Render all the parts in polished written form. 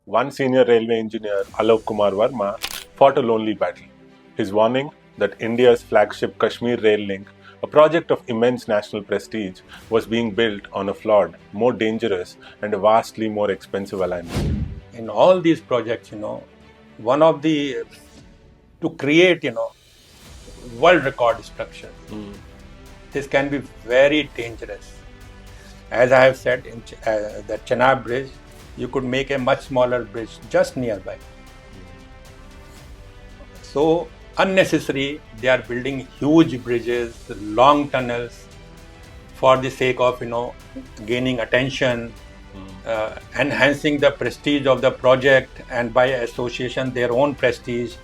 one senior railway engineer, Alok Kumar Verma, fought a lonely battle. His warning that India's flagship Kashmir Rail Link, a project of immense national prestige, was being built on a flawed, more dangerous, and vastly more expensive alignment. In all these projects, one of the to create, world record structure. This can be very dangerous. As I have said, in the Chenab bridge, you could make a much smaller bridge just nearby. So unnecessary, they are building huge bridges, long tunnels, for the sake of gaining attention, enhancing the prestige of the project, and by association their own prestige.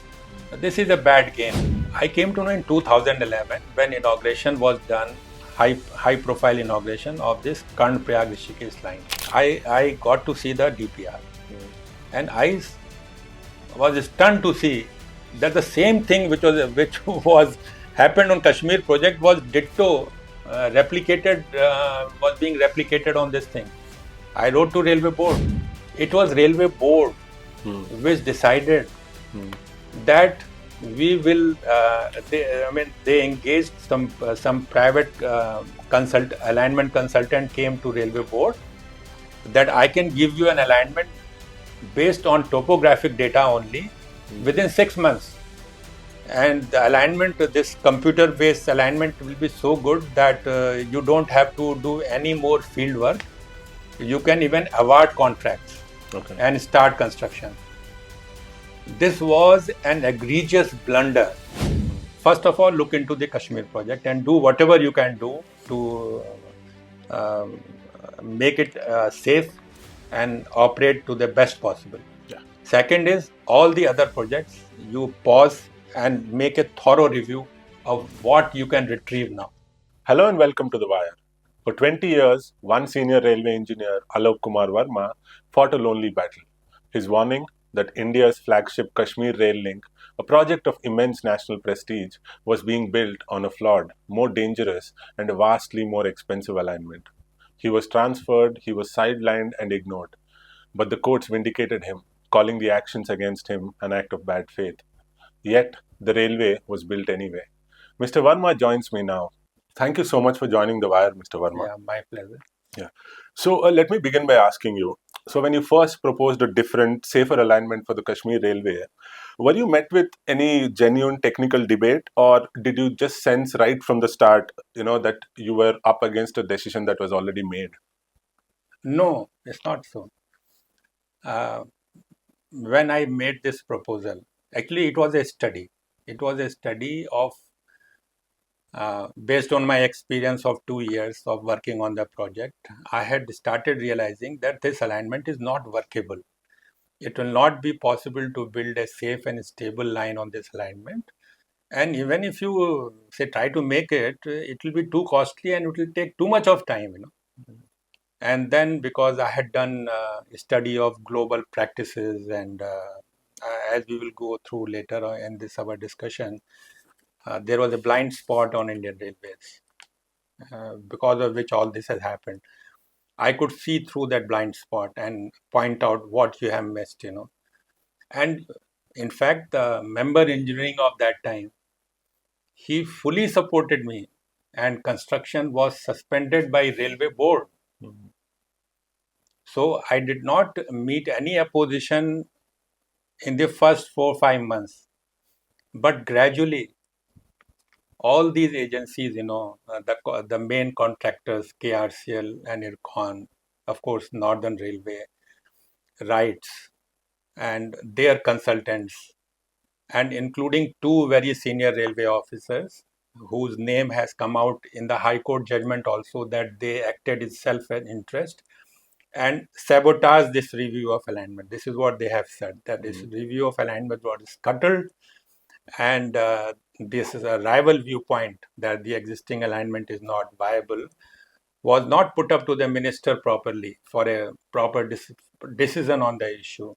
This is a bad game. I came to know in 2011 when inauguration was done, high profile inauguration of this Karnaprayag Rishikesh line. I got to see the DPR, and I was stunned to see that the same thing which was happened on Kashmir project was ditto replicated, was being replicated on this thing. I wrote to Railway Board. It was Railway Board which decided that we will. They engaged some private alignment consultant came to Railway Board that I can give you an alignment based on topographic data only within 6 months. And the alignment, this computer-based alignment, will be so good that you don't have to do any more field work. You can even award contracts and start construction. This was an egregious blunder. First of all, look into the Kashmir project and do whatever you can do to make it safe and operate to the best possible. Second is, all the other projects, you pause and make a thorough review of what you can retrieve now. Hello and welcome to The Wire. For 20 years, one senior railway engineer, Alok Kumar Verma, fought a lonely battle. His warning that India's flagship Kashmir Rail Link, a project of immense national prestige, was being built on a flawed, more dangerous, and vastly more expensive alignment. He was transferred, he was sidelined and ignored. But the courts vindicated him, calling the actions against him an act of bad faith. Yet, the railway was built anyway. Mr. Verma joins me now. Thank you so much for joining The Wire, Mr. Verma. Yeah, my pleasure. Yeah. So let me begin by asking you. So when you first proposed a different, safer alignment for the Kashmir Railway, were you met with any genuine technical debate, or did you just sense right from the start, that you were up against a decision that was already made? No, it's not so. When I made this proposal, actually it was a study. It was a study of based on my experience of 2 years of working on the project. I had started realizing that this alignment is not workable. It will not be possible to build a safe and stable line on this alignment. And even if you say try to make it, it will be too costly and it will take too much of time. And then because I had done a study of global practices, and as we will go through later in this our discussion, there was a blind spot on Indian Railways, because of which all this has happened. I could see through that blind spot and point out what you have missed. And in fact, the member engineering of that time, he fully supported me, and construction was suspended by Railway Board. So I did not meet any opposition in the first 4 5 months, but gradually all these agencies, the main contractors, KRCL and IRCON, of course, Northern Railway, RITES, and their consultants, and including two very senior railway officers whose name has come out in the High Court judgment also, that they acted in self-interest and sabotage this review of alignment. This is what they have said, that this review of alignment was scuttled, and this is a rival viewpoint that the existing alignment is not viable, was not put up to the minister properly for a proper decision on the issue.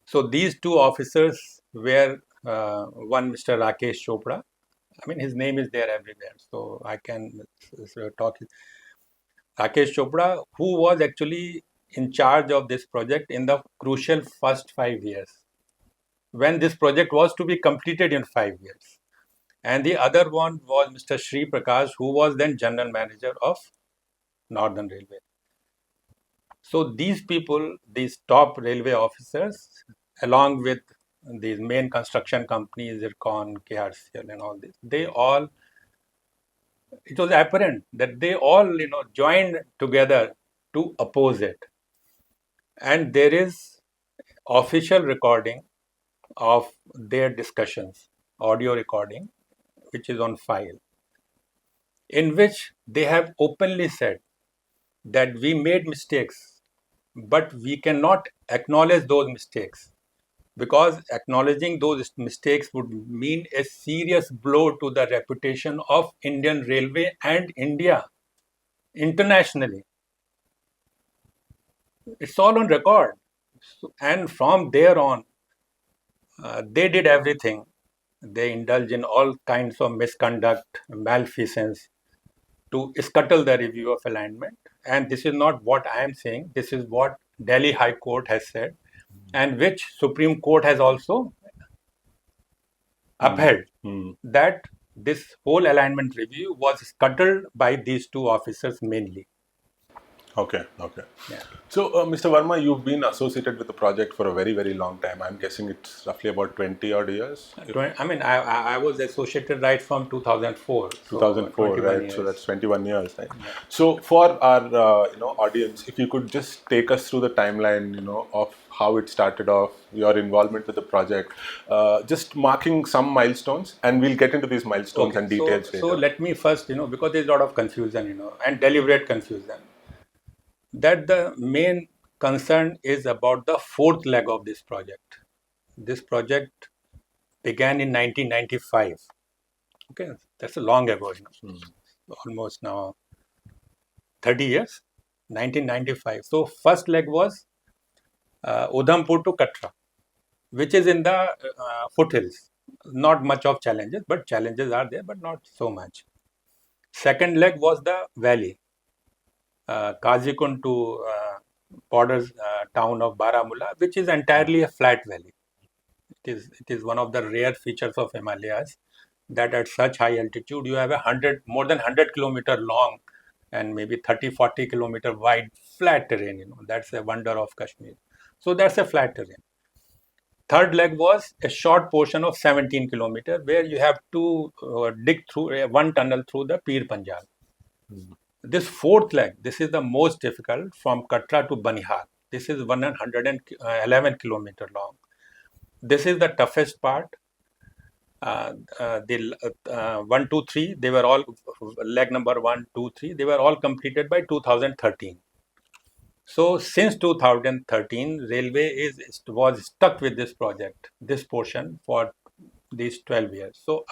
So these two officers were one Mr. Rakesh Chopra. I mean, his name is there everywhere, so I can talk. Rakesh Chopra, who was actually in charge of this project in the crucial first 5 years, when this project was to be completed in 5 years. And the other one was Mr. Sri Prakash, who was then general manager of Northern Railway. So these people, these top railway officers, along with these main construction companies, Zircon, KRCL, and all this, they all, it was apparent that they all, joined together to oppose it. And there is official recording of their discussions, audio recording, which is on file, in which they have openly said that we made mistakes, but we cannot acknowledge those mistakes, because acknowledging those mistakes would mean a serious blow to the reputation of Indian Railway and India internationally. It's all on record. And from there on, they did everything. They indulge in all kinds of misconduct, malfeasance to scuttle the review of alignment. And this is not what I am saying. This is what Delhi High Court has said, and which Supreme Court has also upheld, that this whole alignment review was scuttled by these two officers mainly. Okay, okay. Yeah. So, Mr. Verma, you've been associated with the project for a very, very long time. I'm guessing it's roughly about 20 odd years. I mean, I was associated right from 2004. 2004, so right? years. So that's 21 years, right? Yeah. So for our audience, if you could just take us through the timeline, of how it started off, your involvement with the project, just marking some milestones, and we'll get into these milestones and details later. So let me first, because there's a lot of confusion, and deliberate confusion, that the main concern is about the fourth leg of this project. This project began in 1995. Okay, that's a long ago, almost now 30 years, 1995. So first leg was Udhampur to Katra, which is in the foothills. Not much of challenges, but challenges are there, but not so much. Second leg was the valley, Kazikund to borders town of Baramulla, which is entirely a flat valley. It is one of the rare features of Himalayas that at such high altitude you have more than 100-kilometer long and maybe 30-40-kilometer wide flat terrain. That's a wonder of Kashmir. So that's a flat terrain. Third leg was a short portion of 17 kilometer where you have to dig through one tunnel through the Pir Panjal. This fourth leg, this is the most difficult, from Katra to Banihal. This is 111 kilometer long. This is the toughest part. The 1, 2, 3, they were all, leg number 1, 2, 3, they were all completed by 2013. So since 2013, Railway was stuck with this project, this portion, for these 12 years. So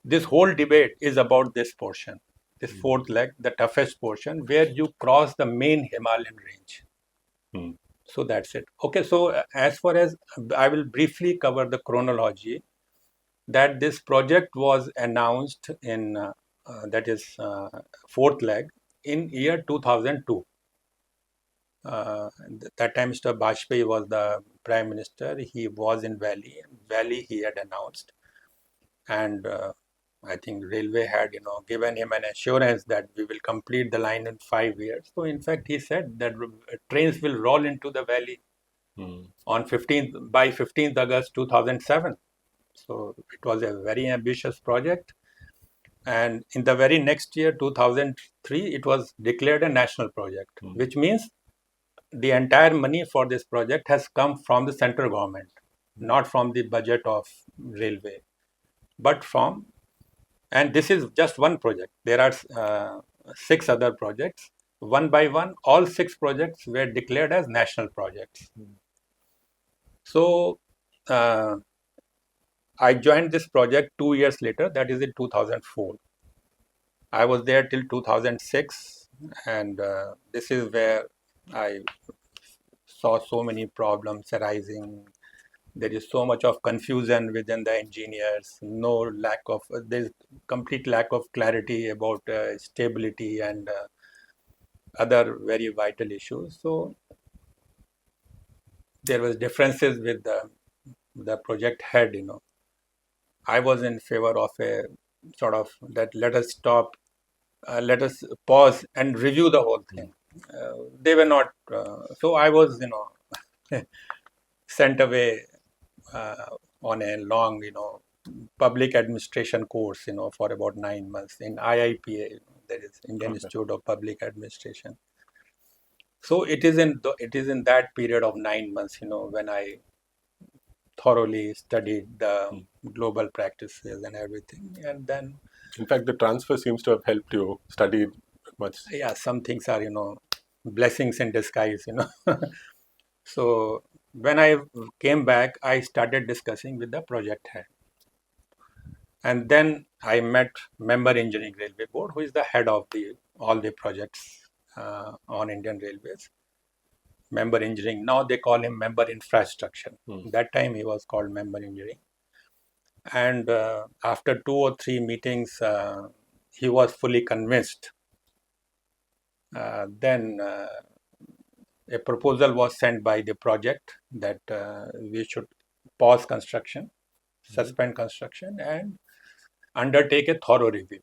this whole debate is about this portion, this fourth leg, the toughest portion, where you cross the main Himalayan range. So that's it. Okay, so as far as, I will briefly cover the chronology, that this project was announced in, that is fourth leg, in year 2002. That time Mr. Bajpayee was the Prime Minister. He was in Valley he had announced. And I think Railway had, given him an assurance that we will complete the line in 5 years. So in fact, he said that trains will roll into the valley by 15th August 2007. So it was a very ambitious project. And in the very next year, 2003, it was declared a national project, which means the entire money for this project has come from the central government, not from the budget of Railway, but from, and this is just one project. There are 6 other projects. One by one, all 6 projects were declared as national projects. So I joined this project 2 years later, that is in 2004. I was there till 2006, and this is where I saw so many problems arising. There is so much of confusion within the engineers, there's complete lack of clarity about stability and other very vital issues. So there was differences with the project head. I was in favor of a sort of that let us stop, let us pause and review the whole thing. They were not, so I was, sent away uh, on a long, public administration course, for about 9 months in IIPA, that is Indian Okay. Institute of Public Administration. So it is in that period of 9 months, when I thoroughly studied the Mm. global practices and everything, and then In fact, the transfer seems to have helped you study much. yeah, some things are blessings in disguise. So when I came back, I started discussing with the project head. And then I met Member Engineering Railway Board, who is the head of all the projects on Indian Railways. Member Engineering, now they call him Member Infrastructure. That time he was called Member Engineering. And after 2 or 3 meetings, he was fully convinced. Then a proposal was sent by the project that we should pause construction, suspend construction, and undertake a thorough review,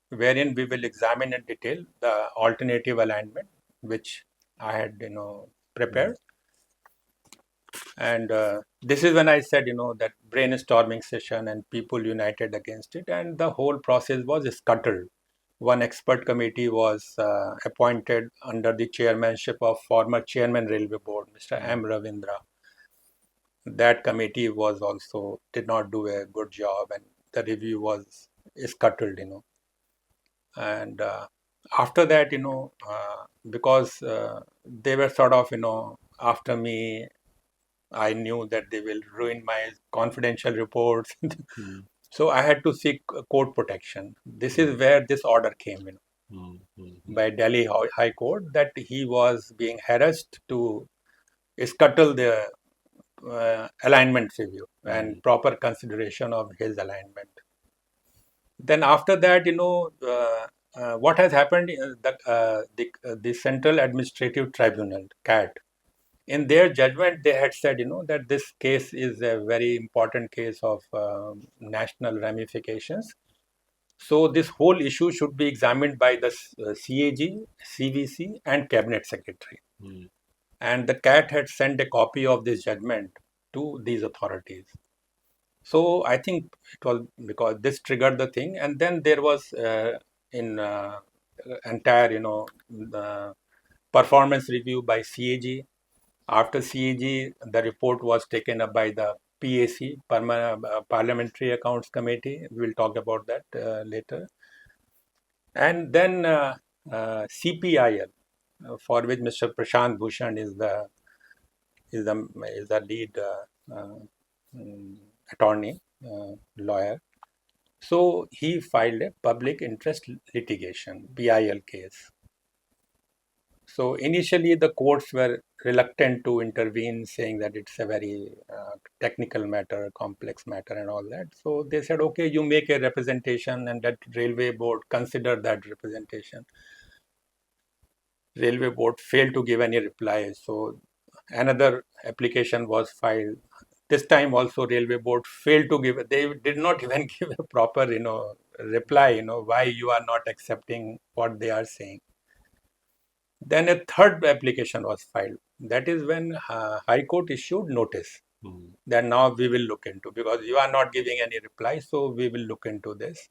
wherein we will examine in detail the alternative alignment, which I had, prepared. And this is when I said, that brainstorming session and people united against it, and the whole process was scuttled. One expert committee was appointed under the chairmanship of former chairman Railway Board, Mr. M. Ravindra. That committee was also did not do a good job, and the review was scuttled. And after that, because they were sort of, after me, I knew that they will ruin my confidential reports. So I had to seek court protection. This is where this order came by Delhi High Court, that he was being harassed to scuttle the alignment review and proper consideration of his alignment. Then after that, what has happened, the Central Administrative Tribunal, CAT, in their judgment, they had said, that this case is a very important case of national ramifications. So this whole issue should be examined by the CAG, CVC, and Cabinet Secretary. And the CAT had sent a copy of this judgment to these authorities. So I think it was because this triggered the thing, and then there was in entire, the performance review by CAG. After CAG, the report was taken up by the PAC, Parliamentary Accounts Committee. We will talk about that later. And then CPIL, for which Mr. Prashant Bhushan is the lead attorney, lawyer. So he filed a public interest litigation, PIL case. So initially the courts were reluctant to intervene, saying that it's a very technical matter, complex matter and all that. So they said, okay, you make a representation and that railway board consider that representation. Railway board failed to give any reply. So another application was filed. This time also railway board failed to give, they did not even give a proper, reply, why you are not accepting what they are saying. Then a third application was filed. That is when High Court issued notice that now we will look into, because you are not giving any reply, so we will look into this.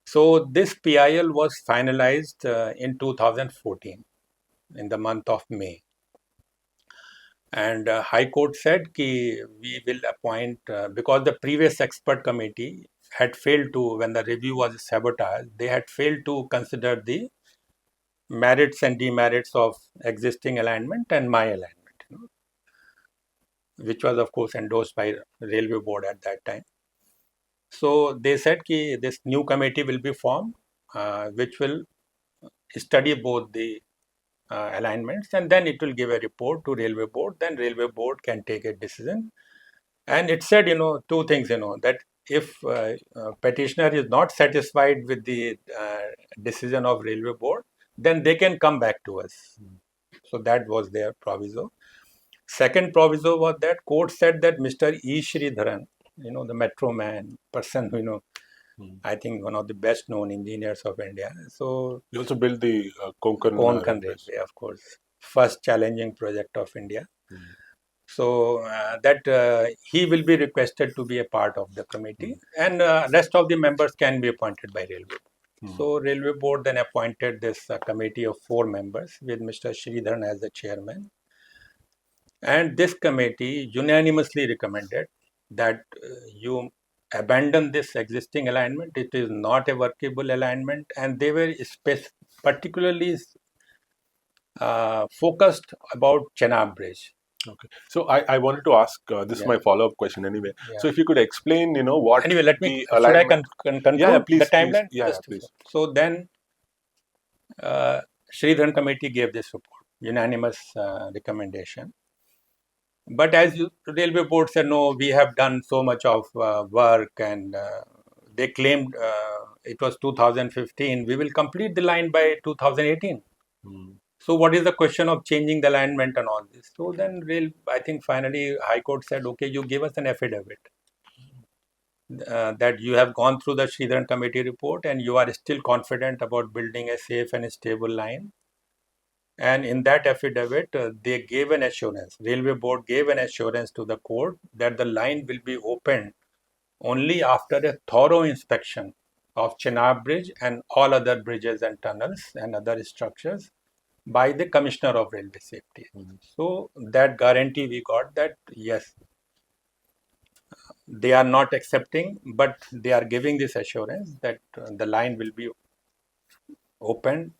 So this PIL was finalized in 2014, in the month of May. And High Court said ki we will appoint, because the previous expert committee had failed to, when the review was sabotaged, they had failed to consider the merits and demerits of existing alignment and my alignment, which was of course endorsed by railway board at that time. So they said ki this new committee will be formed, which will study both the alignments, and then it will give a report to railway board. Then railway board can take a decision. And it said, two things, that if petitioner is not satisfied with the decision of railway board, then they can come back to us. So that was their proviso. Second proviso was that court said that Mr. E. Sridharan, the metro man, person, I think one of the best known engineers of India. So You also built the Konkan Konkan railways. Railway, of course, first challenging project of India. Mm. So that he will be requested to be a part of the committee, and rest of the members can be appointed by Railway Board. So Railway Board then appointed this committee of 4 members with Mr. Sridharan as the chairman. And this committee unanimously recommended that you abandon this existing alignment. It is not a workable alignment, and they were particularly focused about Chenab Bridge. Okay. So I wanted to ask, this is my follow-up question anyway. Yeah. So if you could explain, what Anyway, let me. the Should I alignment... conclude Yeah, please, the timeline? Please. Yeah, please. So then, Sridharan committee gave this report, unanimous recommendation. But as Railway Board said, no, we have done so much of work, and they claimed it was 2015. We will complete the line by 2018. So what is the question of changing the alignment and all this? So then, I think finally High Court said, okay, you give us an affidavit that you have gone through the Sridharan committee report and you are still confident about building a safe and stable line. And in that affidavit, they gave an assurance, Railway Board gave an assurance to the court that the line will be opened only after a thorough inspection of Chenab Bridge and all other bridges and tunnels and other structures by the Commissioner of Railway Safety. So that guarantee we got that, yes, they are not accepting, but they are giving this assurance that the line will be opened,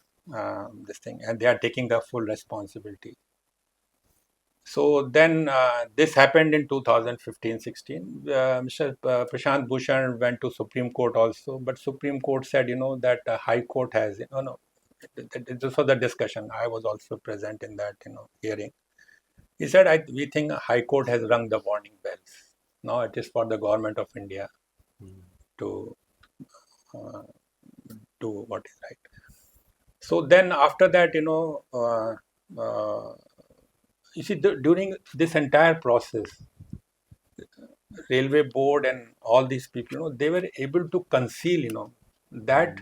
this thing, and they are taking the full responsibility. So then this happened in 2015-16. Mr. Prashant Bhushan went to Supreme Court also, but Supreme Court said, that High Court has, no, this was the discussion. I was also present in that, hearing. He said, we think High Court has rung the warning bells. Now it is for the government of India to do what is right. So then after that, you see, during this entire process, Railway Board and all these people, they were able to conceal, that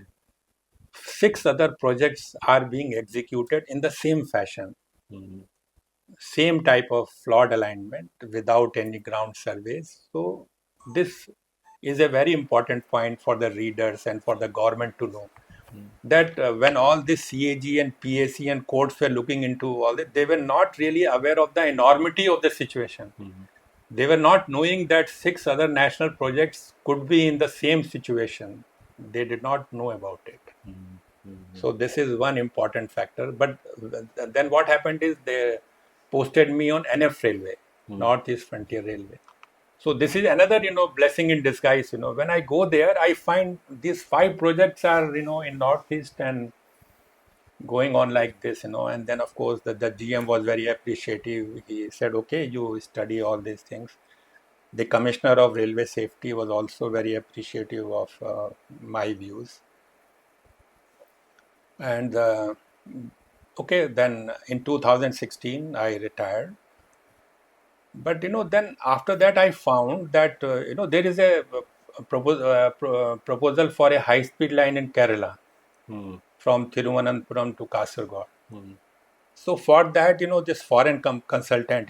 6 other projects are being executed in the same fashion. Same type of flawed alignment without any ground surveys. So this is a very important point for the readers and for the government to know that when all this CAG and PAC and courts were looking into all that, they were not really aware of the enormity of the situation. They were not knowing that 6 other national projects could be in the same situation. They did not know about it. So this is one important factor. But then what happened is they posted me on NF Railway, Northeast Frontier Railway. So this is another, blessing in disguise. When I go there, I find these 5 projects are, in Northeast and going on like this, and then of course the GM was very appreciative. He said, okay, you study all these things. The Commissioner of Railway Safety was also very appreciative of my views. And okay, then in 2016, I retired. But, then after that, I found that, there is a proposal for a high-speed line in Kerala from Thiruvananthapuram to Kasaragod. So for that, this foreign consultant,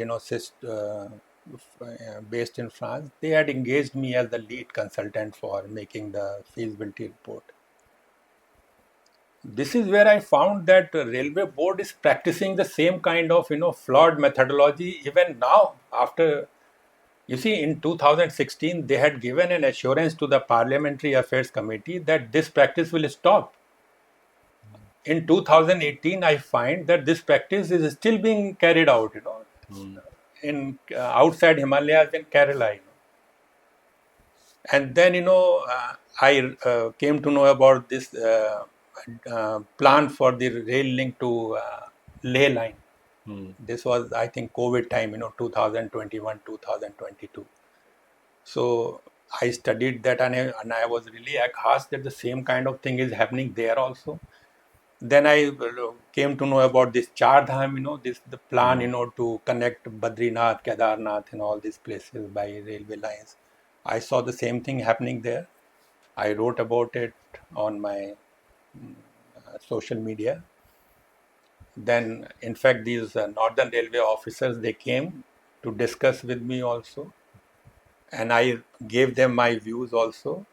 based in France, they had engaged me as the lead consultant for making the feasibility report. This is where I found that Railway Board is practicing the same kind of, flawed methodology even now. After, you see, in 2016, they had given an assurance to the Parliamentary Affairs Committee that this practice will stop. In 2018, I find that this practice is still being carried out, in outside Himalayas in Kerala. And then, I came to know about this plan for the rail link to Leh line. This was, I think, COVID time, 2021, 2022. So I studied that, and I was really aghast that the same kind of thing is happening there also. Then I came to know about this Char Dham, this the plan, to connect Badrinath, Kedarnath, and all these places by railway lines. I saw the same thing happening there. I wrote about it on my social media. Then, in fact, these Northern Railway officers, they came to discuss with me also, and I gave them my views also.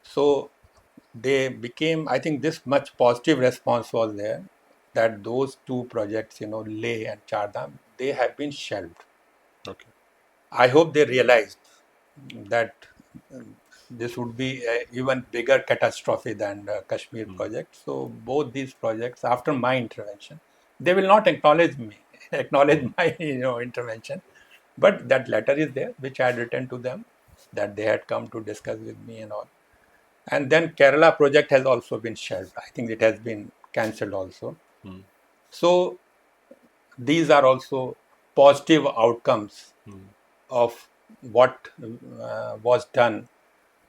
So they became, I think, this much positive response was there that those two projects, Leh and Chardham, they have been shelved. Okay. I hope they realized that this would be a even bigger catastrophe than the Kashmir project. So both these projects, after my intervention, they will not acknowledge me, acknowledge my intervention, but that letter is there, which I had written to them, that they had come to discuss with me and all. And then Kerala project has also been shelved. I think it has been cancelled also. So these are also positive outcomes of what was done,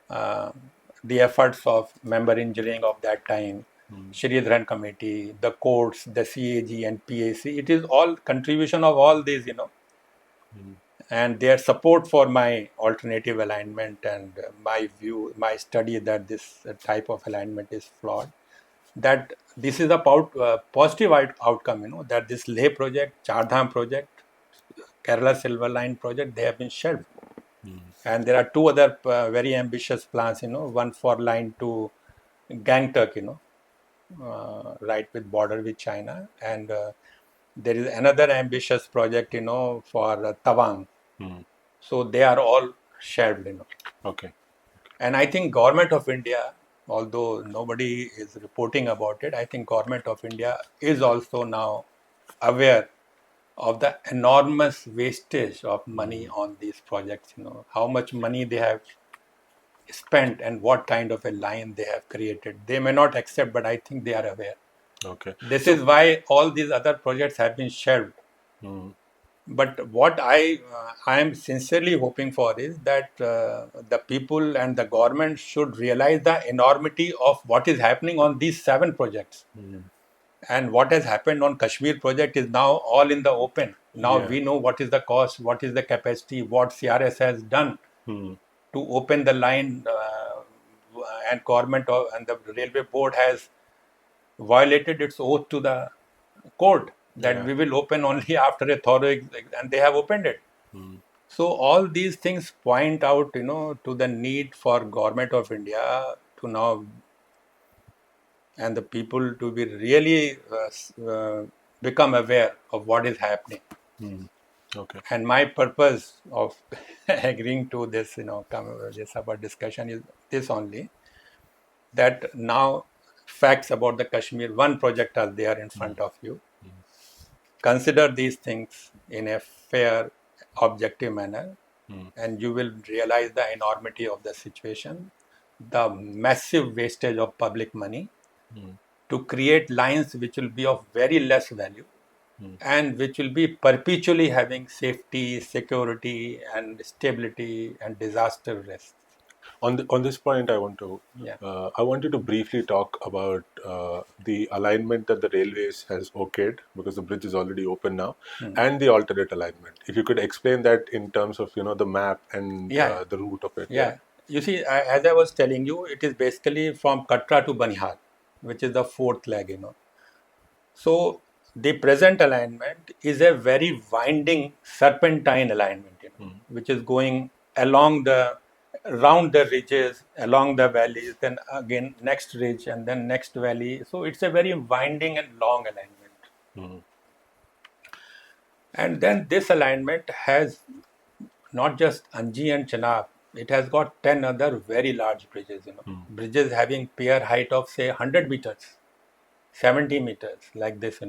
the efforts of member engineering of that time, Shri Dharan Committee, the courts, the CAG and PAC. It is all contribution of all these, and their support for my alternative alignment and my view, my study that this type of alignment is flawed. That this is a positive outcome, that this Leh project, Chardham project, Kerala Silver Line project, they have been shelved. And there are two other very ambitious plans, one for line to Gangtok, right with border with China. And there is another ambitious project, for Tawang. So they are all shelved, Okay. And I think government of India, although nobody is reporting about it, I think government of India is also now aware of the enormous wastage of money on these projects, how much money they have spent and what kind of a line they have created. They may not accept, but I think they are aware. Okay. This is why all these other projects have been shelved. But what I am sincerely hoping for is that the people and the government should realize the enormity of what is happening on these 7 projects. And what has happened on Kashmir project is now all in the open. Now we know what is the cost, what is the capacity, what CRS has done to open the line, and government and the railway board has violated its oath to the court that we will open only after a thorough and they have opened it. So all these things point out, to the need for government of India to now and the people to be really become aware of what is happening. Okay. And my purpose of agreeing to this, this about discussion is this only, that now facts about the Kashmir one project are there in front of you. Consider these things in a fair, objective manner, and you will realize the enormity of the situation, the massive wastage of public money to create lines which will be of very less value and which will be perpetually having safety, security, and stability and disaster risks. On this point, Yeah. I want you to briefly talk about the alignment that the railways has okayed, because the bridge is already open now, and the alternate alignment. If you could explain that in terms of the map and Yeah. the route of it. Yeah. You see, as I was telling you, it is basically from Katra to Banihal, which is the 4th leg. So the present alignment is a very winding serpentine alignment, which is going along around the ridges, along the valleys, then again next ridge and then next valley. So it's a very winding and long alignment. And then this alignment has not just Anji and Chenab, it has got 10 other very large bridges, bridges having pier height of say 100 meters, 70 meters, like this,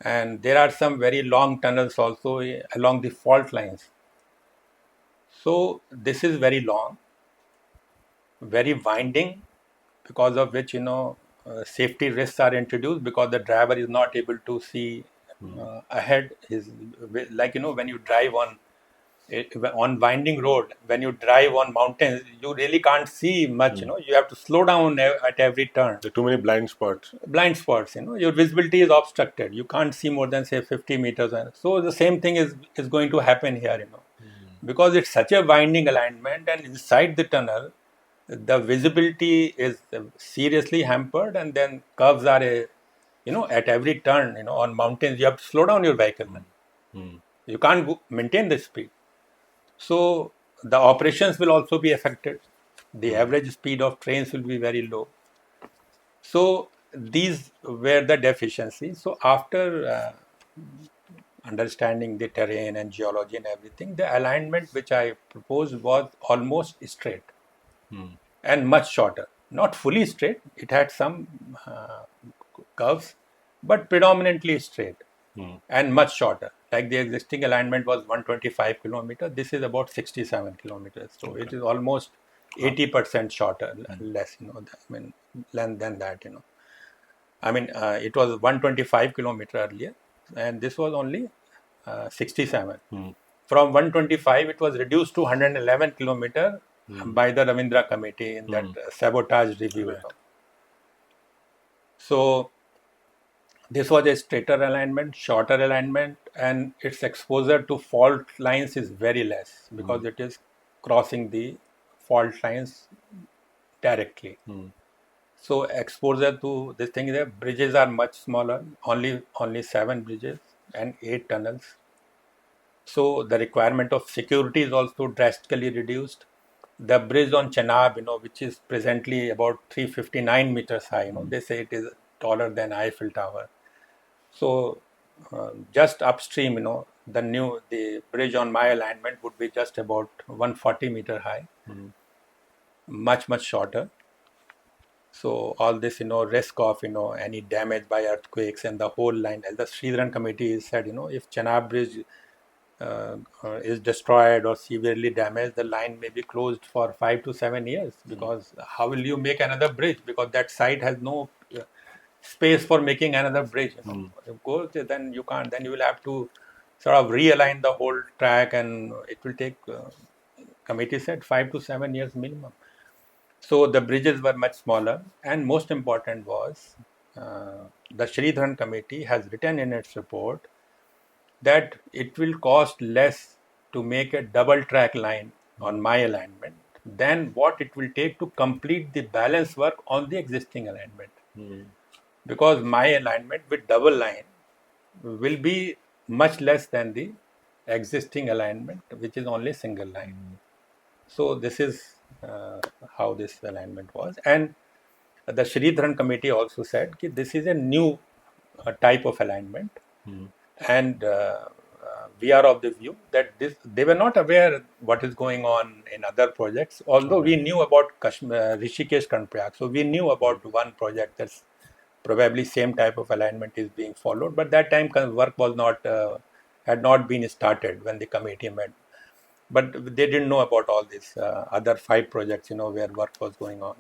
And there are some very long tunnels also along the fault lines. So this is very long, very winding, because of which, safety risks are introduced because the driver is not able to see ahead. Like, when you drive on on winding road, when you drive on mountains, you really can't see much. You have to slow down at every turn. There are too many blind spots. Blind spots. Your visibility is obstructed. You can't see more than say 50 meters. So the same thing is going to happen here. Because it's such a winding alignment, and inside the tunnel, the visibility is seriously hampered, and then curves are at every turn. On mountains, you have to slow down your vehicle. You can't maintain the speed. So the operations will also be affected. The average speed of trains will be very low. So these were the deficiencies. So after understanding the terrain and geology and everything, the alignment which I proposed was almost straight and much shorter. Not fully straight. It had some curves, but predominantly straight and much shorter. Like the existing alignment was 125 kilometers. This is about 67 kilometers. So it is almost 80% shorter, less. Than that. It was 125 kilometer earlier, and this was only 67. From 125, it was reduced to 111 kilometer by the Ravindra committee in that sabotage review. Right. So this was a straighter alignment, shorter alignment, and its exposure to fault lines is very less because it is crossing the fault lines directly. So exposure to this thing, the bridges are much smaller, only 7 bridges and 8 tunnels. So the requirement of security is also drastically reduced. The bridge on Chenab, which is presently about 359 meters high, they say it is taller than Eiffel Tower. So just upstream, the bridge on my alignment would be just about 140 meter high, much shorter. So all this, risk of, any damage by earthquakes and the whole line, as the Sridharan committee said, if Chenab bridge is destroyed or severely damaged, the line may be closed for 5 to 7 years, because how will you make another bridge? Because that site has no space for making another bridge. Of course, then you can't. Then you will have to sort of realign the whole track, and it will take, committee said, 5 to 7 years minimum. So the bridges were much smaller, and most important was the Sridharan committee has written in its report that it will cost less to make a double track line on my alignment than what it will take to complete the balance work on the existing alignment. Because my alignment with double line will be much less than the existing alignment, which is only single line. So this is how this alignment was. And the Sridharan committee also said that this is a new type of alignment. And we are of the view that they were not aware what is going on in other projects, although we knew about Rishikesh Karnaprayag. So we knew about one project that's probably same type of alignment is being followed, but that time work was had not been started when the committee met. But they didn't know about all these other 5 projects, where work was going on.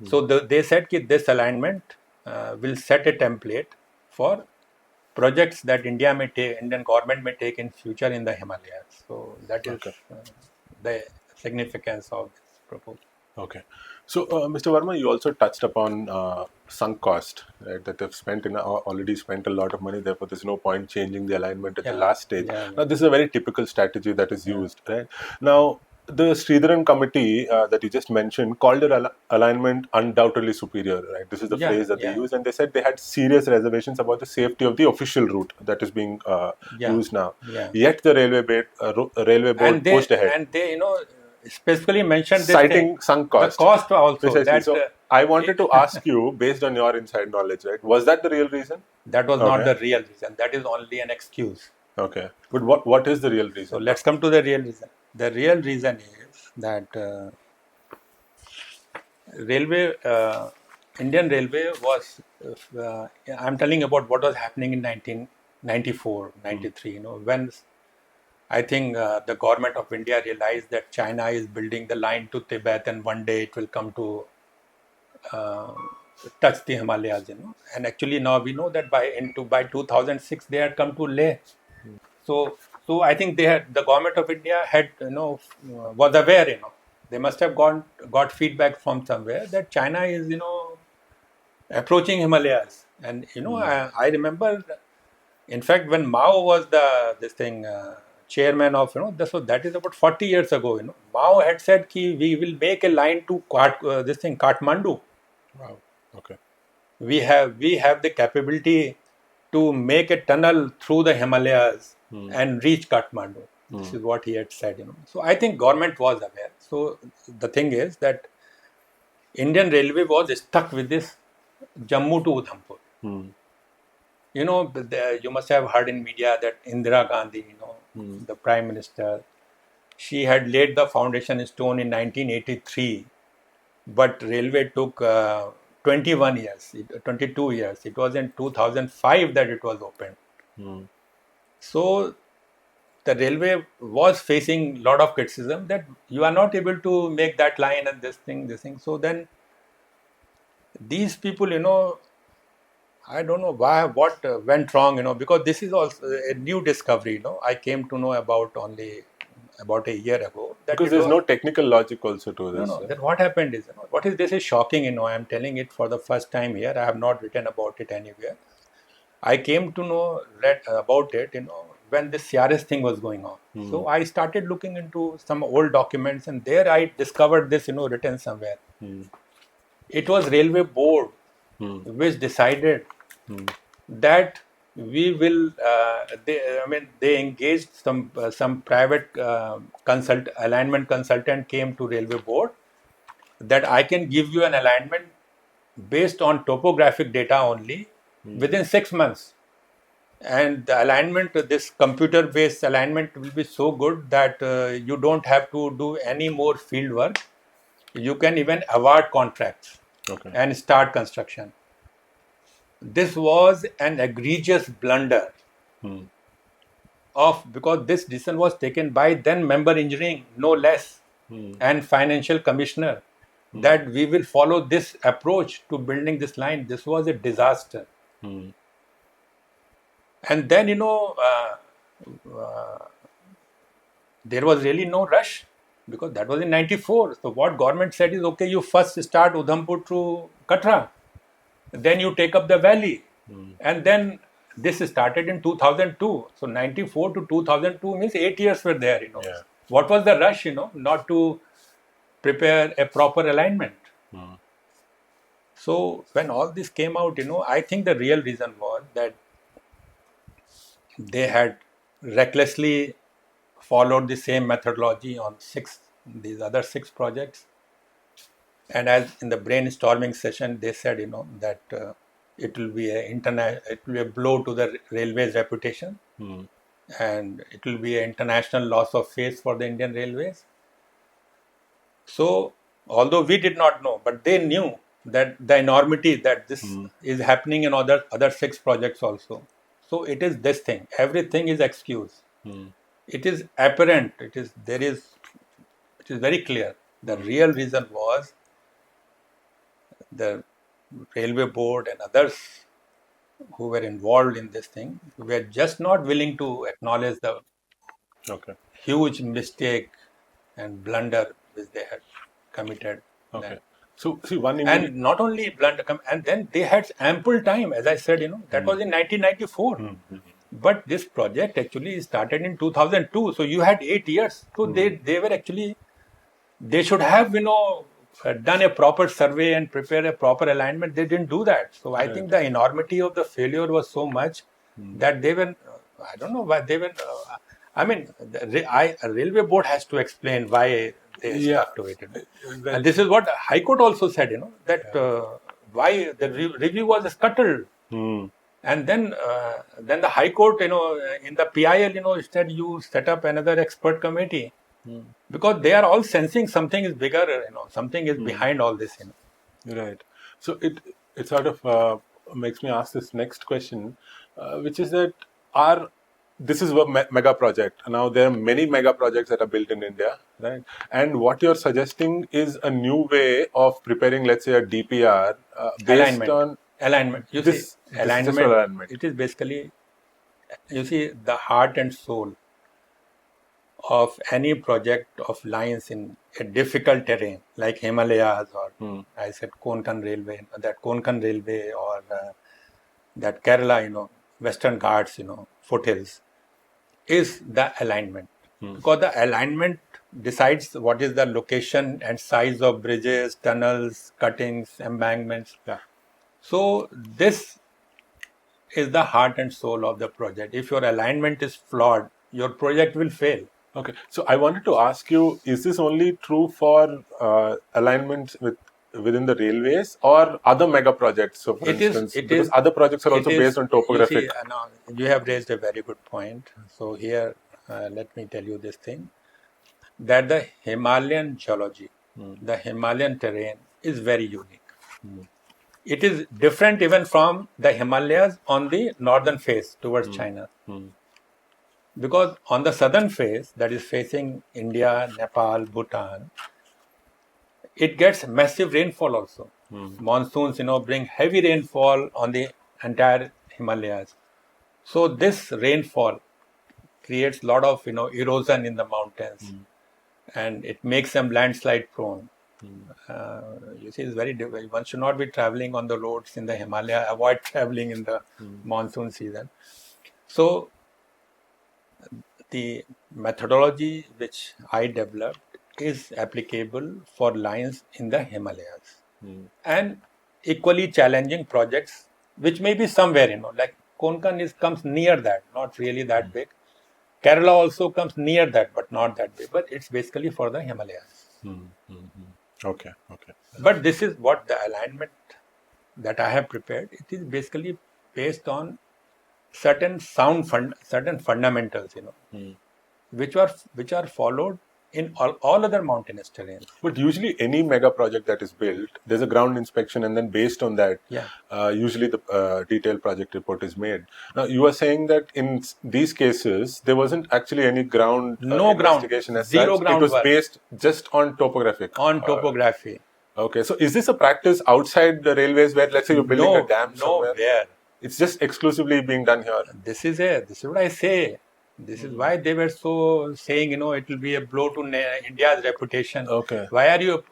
So they said that this alignment will set a template for projects that Indian government may take in future in the Himalayas. So that is the significance of this proposal. Okay. So, Mr. Verma, you also touched upon sunk cost, right? That they've already spent a lot of money, therefore there's no point changing the alignment at the last stage. Now, this is a very typical strategy that is used, right? Now, the Sridharan committee that you just mentioned called their alignment undoubtedly superior, right? This is the phrase that they used, and they said they had serious reservations about the safety of the official route that is being used now. Yet the railway board pushed ahead. And they, specifically mentioned this citing sunk cost. The cost also. Precisely. So I wanted to ask you, based on your inside knowledge, right? Was that the real reason? That was not the real reason. That is only an excuse. Okay. But what is the real reason? So let's come to the real reason. The real reason is that Indian Railway was, I'm telling about what was happening in 1994, 93, when I think the government of India realized that China is building the line to Tibet, and one day it will come to touch the Himalayas, And actually now we know that by 2006 they had come to Leh. So So I think the government of India had, was aware, they must have got feedback from somewhere that China is, approaching Himalayas. And, I remember, in fact, when Mao was chairman of, so that is about 40 years ago, Mao had said ki we will make a line to Kathmandu. Wow. Okay. We have the capability to make a tunnel through the Himalayas and reach Kathmandu. This is what he had said, So I think government was aware. So the thing is that Indian Railway was stuck with this Jammu to Udhampur. You must have heard in media that Indira Gandhi, the Prime Minister, she had laid the foundation stone in 1983, but railway took 21 years, 22 years. It was in 2005 that it was opened. So the railway was facing a lot of criticism that you are not able to make that line and this thing. So then these people, I don't know what went wrong, because this is also a new discovery, I came to know about only about a year ago. Because there's no technical logic also to this. No. Then what happened is, this is shocking, I am telling it for the first time here. I have not written about it anywhere. I came to know, read about it, when this CRS thing was going on. So I started looking into some old documents, and there I discovered this, written somewhere. It was Railway Board which decided that we will. They engaged some private alignment consultant came to Railway Board that I can give you an alignment based on topographic data only within 6 months. And the alignment, this computer-based alignment, will be so good that you don't have to do any more field work. You can even award contracts and start construction. This was an egregious blunder because this decision was taken by then member engineering, no less, and financial commissioner, that we will follow this approach to building this line. This was a disaster. And then, there was really no rush because that was in 94. So what government said is, okay, you first start Udhampur to Katra, then you take up the valley. And then this started in 2002. So 94 to 2002 means 8 years were there, Yeah. What was the rush, not to prepare a proper alignment? So when all this came out, I think the real reason was that they had recklessly followed the same methodology on these other six projects. And as in the brainstorming session, they said, that it will be a blow to the railway's reputation, and it will be an international loss of face for the Indian Railways. So, although we did not know, but they knew that the enormity that this is happening in other six projects also. So it is this thing. Everything is excuse. It is apparent. It is very clear. The real reason was the Railway Board and others who were involved in this thing were just not willing to acknowledge the huge mistake and blunder which they had committed. So, see, and not only blunder, and then they had ample time, as I said, that was in 1994. But this project actually started in 2002. So you had 8 years. So they were actually, they should have, done a proper survey and prepare a proper alignment. They didn't do that. So I think the enormity of the failure was so much that they were, I don't know why they were, Railway Board has to explain why they stuck to it. And this is what High Court also said, that why the review was scuttled. And then the High Court, in the PIL, said you set up another expert committee. Because they are all sensing something is bigger, something is behind all this. Right. So it sort of makes me ask this next question, which is that this is a mega project. Now there are many mega projects that are built in India, right? And what you're suggesting is a new way of preparing, let's say, a DPR based on alignment. You see, alignment. It is basically, the heart and soul of any project of lines in a difficult terrain like Himalayas or I said Konkan Railway, that Konkan Railway or that Kerala, Western Ghats, foothills, is the alignment. Because the alignment decides what is the location and size of bridges, tunnels, cuttings, embankments. Yeah. So this is the heart and soul of the project. If your alignment is flawed, your project will fail. Okay, so I wanted to ask you: is this only true for alignments within the railways or other mega projects? So, for instance, because other projects are also based on topographic. You see, you have raised a very good point. So here, let me tell you this thing: that the Himalayan geology, the Himalayan terrain, is very unique. It is different even from the Himalayas on the northern face towards China. Because on the southern face, that is facing India, Nepal, Bhutan, it gets massive rainfall also. Monsoons, bring heavy rainfall on the entire Himalayas. So this rainfall creates a lot of, erosion in the mountains, and it makes them landslide prone. You see, it's very difficult. One should not be traveling on the roads in the Himalaya. Avoid traveling in the monsoon season. So the methodology which I developed is applicable for lines in the Himalayas and equally challenging projects which may be somewhere, like Konkan comes near that, not really that big. Kerala also comes near that, but not that big. But it's basically for the Himalayas. Okay. But this is what the alignment that I have prepared. It is basically based on certain certain fundamentals, which are followed in all other mountainous terrains. But usually any mega project that is built, there's a ground inspection, and then based on that, usually the detailed project report is made. Now, you are saying that in these cases, there wasn't actually any ground investigation as zero such. Ground it was work. Based just on topographic. On topography. Okay, so is this a practice outside the railways where, let's say, you're building a dam somewhere? Nowhere. It's just exclusively being done here. This is what I say. This is why they were so saying, it will be a blow to India's reputation. Okay. Why are you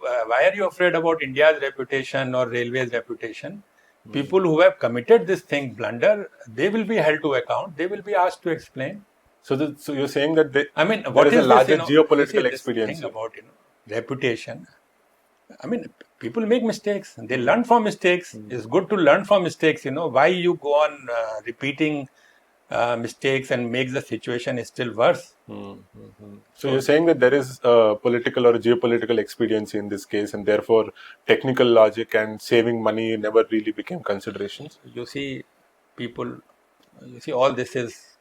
afraid about India's reputation or railways' reputation? People who have committed this thing blunder, they will be held to account. They will be asked to explain. So you're saying that what is a larger geopolitical experience thing about reputation? People make mistakes. They learn from mistakes. It's good to learn from mistakes. Why you go on repeating mistakes and makes the situation still worse. So you're saying that there is a political or a geopolitical expediency in this case, and therefore technical logic and saving money never really became considerations? You see, all this is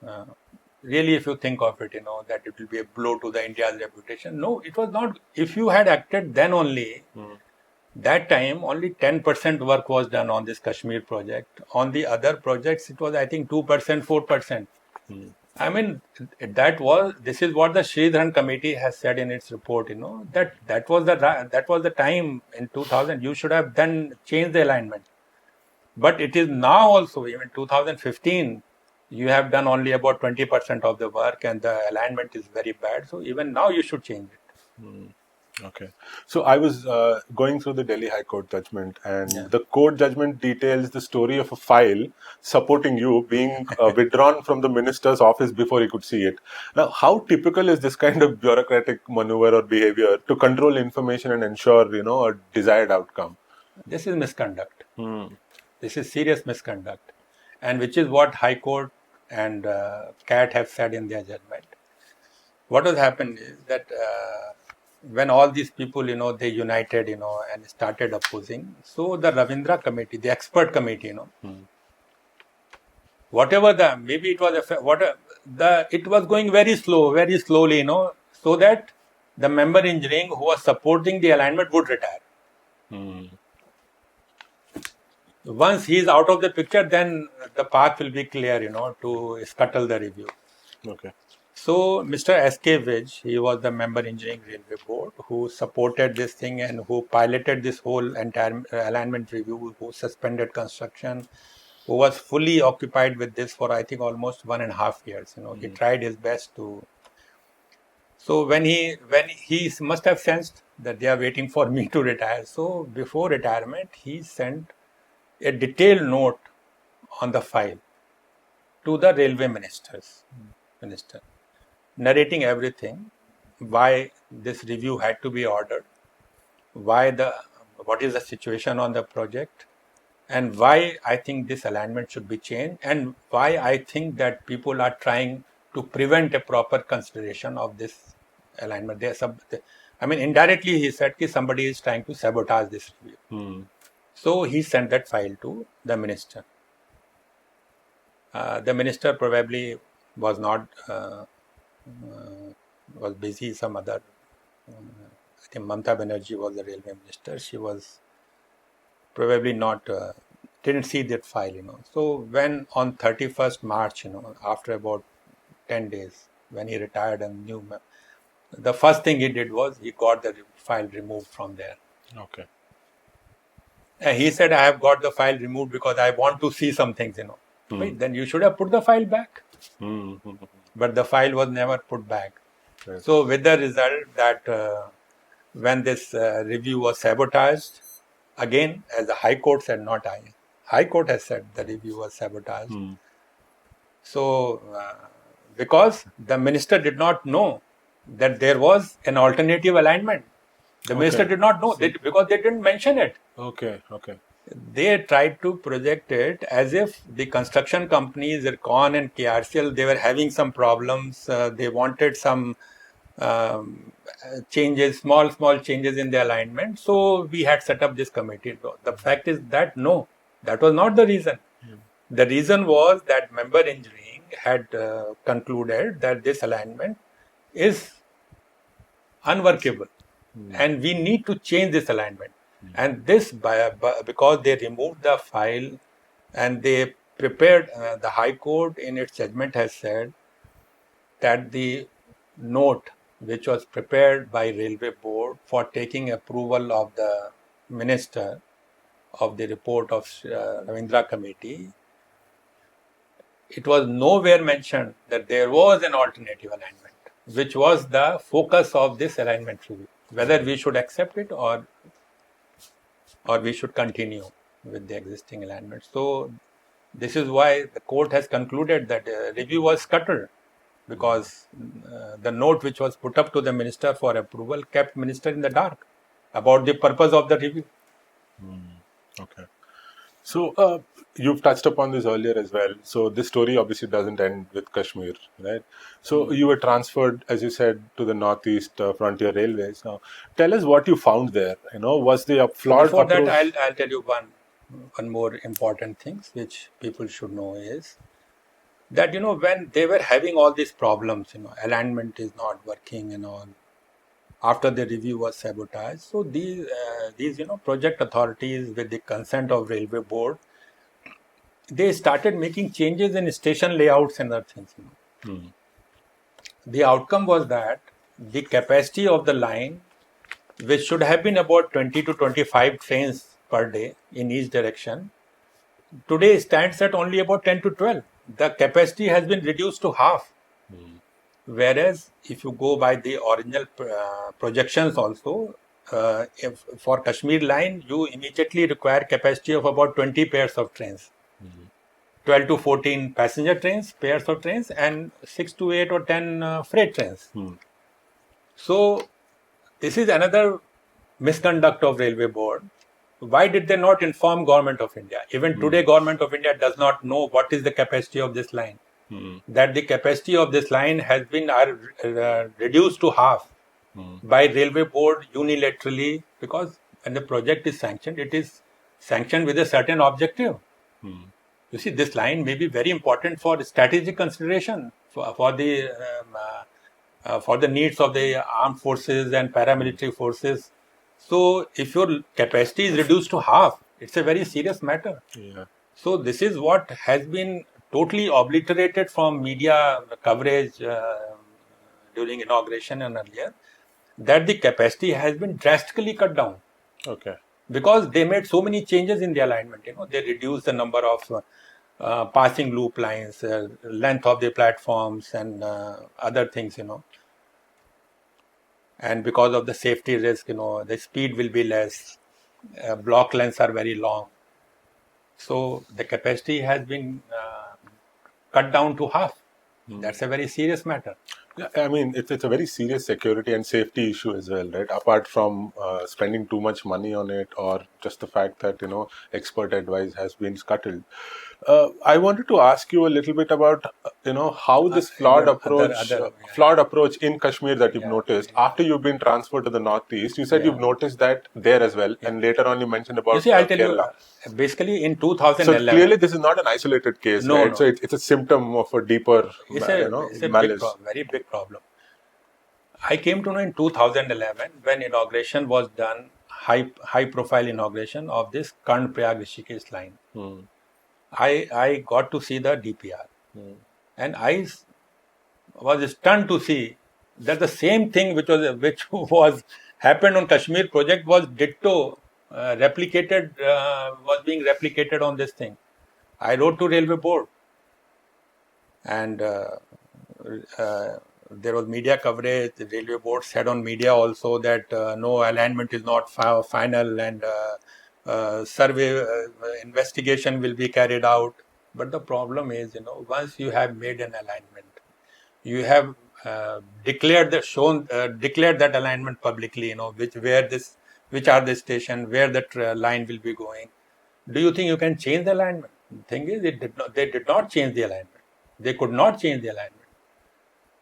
really, if you think of it, that it will be a blow to the India's reputation. No, it was not. If you had acted then only, that time only 10% work was done on this Kashmir project. On the other projects, it was, I think, 2%, 4%. This is what the Sridharan committee has said in its report, that was the time in 2000. You should have then changed the alignment. But it is now also, even 2015, you have done only about 20% of the work and the alignment is very bad. So even now you should change it. Okay. So I was going through the Delhi High Court judgment, and the court judgment details the story of a file supporting you being withdrawn from the minister's office before he could see it. Now, how typical is this kind of bureaucratic maneuver or behavior to control information and ensure, a desired outcome? This is misconduct. This is serious misconduct, and which is what High Court and CAT have said in their judgment. What has happened is that when all these people, they united, and started opposing. So the Ravindra committee, the expert committee, whatever maybe it was it was going very slowly, so that the member engineering who was supporting the alignment would retire. Once he is out of the picture, then the path will be clear, to scuttle the review. Okay. So, Mr. S.K. Vij, he was the member engineering railway board who supported this thing and who piloted this whole entire alignment review, who suspended construction, who was fully occupied with this for, I think, almost 1.5 years. He tried his best to. So when he must have sensed that they are waiting for me to retire. So before retirement, he sent a detailed note on the file to the railway minister, narrating everything, why this review had to be ordered, what is the situation on the project, and why I think this alignment should be changed, and why I think that people are trying to prevent a proper consideration of this alignment. Indirectly he said that somebody is trying to sabotage this review. So he sent that file to the minister. The minister probably was not was busy. Some other, I think Mamta Banerjee was the railway minister. She was probably not, didn't see that file. So when on 31st March, after about 10 days, when he retired and the first thing he did was he got the file removed from there. Okay. And he said, I have got the file removed because I want to see some things, Wait, then you should have put the file back. But the file was never put back. Right. So with the result that when this review was sabotaged, again, as the High Court said, not I. High Court has said the review was sabotaged. So, because the minister did not know that there was an alternative alignment. The minister did not know because they didn't mention it. Okay. They tried to project it as if the construction companies, Zircon and KRCL, they were having some problems. They wanted some changes, small changes in the alignment. So we had set up this committee. The fact is that no, that was not the reason. The reason was that member engineering had concluded that this alignment is unworkable and we need to change this alignment. And this because they removed the file and they prepared, the High Court in its judgment has said that the note which was prepared by Railway Board for taking approval of the minister of the report of Ravindra Committee, it was nowhere mentioned that there was an alternative alignment, which was the focus of this alignment review, whether we should accept it or we should continue with the existing alignment. So this is why the court has concluded that review was scuttled, because the note which was put up to the minister for approval kept minister in the dark about the purpose of the review. Okay. So you've touched upon this earlier as well. So this story obviously doesn't end with Kashmir, right? So you were transferred, as you said, to the Northeast Frontier Railways. Now, tell us what you found there. Was the flawed Before approach? that, I'll tell you one more important thing which people should know is that when they were having all these problems, alignment is not working and all. After the review was sabotaged, so these project authorities, with the consent of Railway Board, they started making changes in station layouts and other things. The outcome was that the capacity of the line, which should have been about 20 to 25 trains per day in each direction, today stands at only about 10 to 12. The capacity has been reduced to half. Whereas if you go by the original projections also, if for Kashmir line, you immediately require capacity of about 20 pairs of trains. 12 to 14 passenger trains, pairs of trains, and 6 to 8 or 10 freight trains. So this is another misconduct of Railway Board. Why did they not inform Government of India? Even today, Government of India does not know what is the capacity of this line. That the capacity of this line has been reduced to half by Railway Board unilaterally, because when the project is sanctioned, it is sanctioned with a certain objective. You see, this line may be very important for strategic consideration for the needs of the armed forces and paramilitary forces. So if your capacity is reduced to half, it's a very serious matter. So this is what has been totally obliterated from media coverage during inauguration and earlier, that the capacity has been drastically cut down. Okay. Because they made so many changes in the alignment. They reduced the number of passing loop lines, length of the platforms, and other things. and because of the safety risk, the speed will be less. Block lengths are very long, so the capacity has been cut down to half. That's a very serious matter. Yeah, I mean, it's a very serious security and safety issue as well, right? Apart from spending too much money on it, or just the fact that expert advice has been scuttled. I wanted to ask you a little bit about how this flawed approach in Kashmir that you've noticed after you've been transferred to the northeast. You said you've noticed that there as well, and later on you mentioned about You see, I'll tell Kerala. you, basically in So 2011. clearly, this is not an isolated case, No, right? no. So it's a symptom of a deeper, It's a malice. very big problem. I came to know in 2011 when inauguration was done, high profile inauguration of this Karnaprayag Rishikesh line. I got to see the DPR, and I was stunned to see that the same thing which was happened on Kashmir project was ditto was being replicated on this thing. I wrote to Railway Board, and there was media coverage. The Railway Board said on media also that no alignment is not final, and survey investigation will be carried out. But the problem is, once you have made an alignment, you have declared that alignment publicly. Which are the station, where the line will be going. Do you think you can change the alignment? The thing is, they did not change the alignment. They could not change the alignment.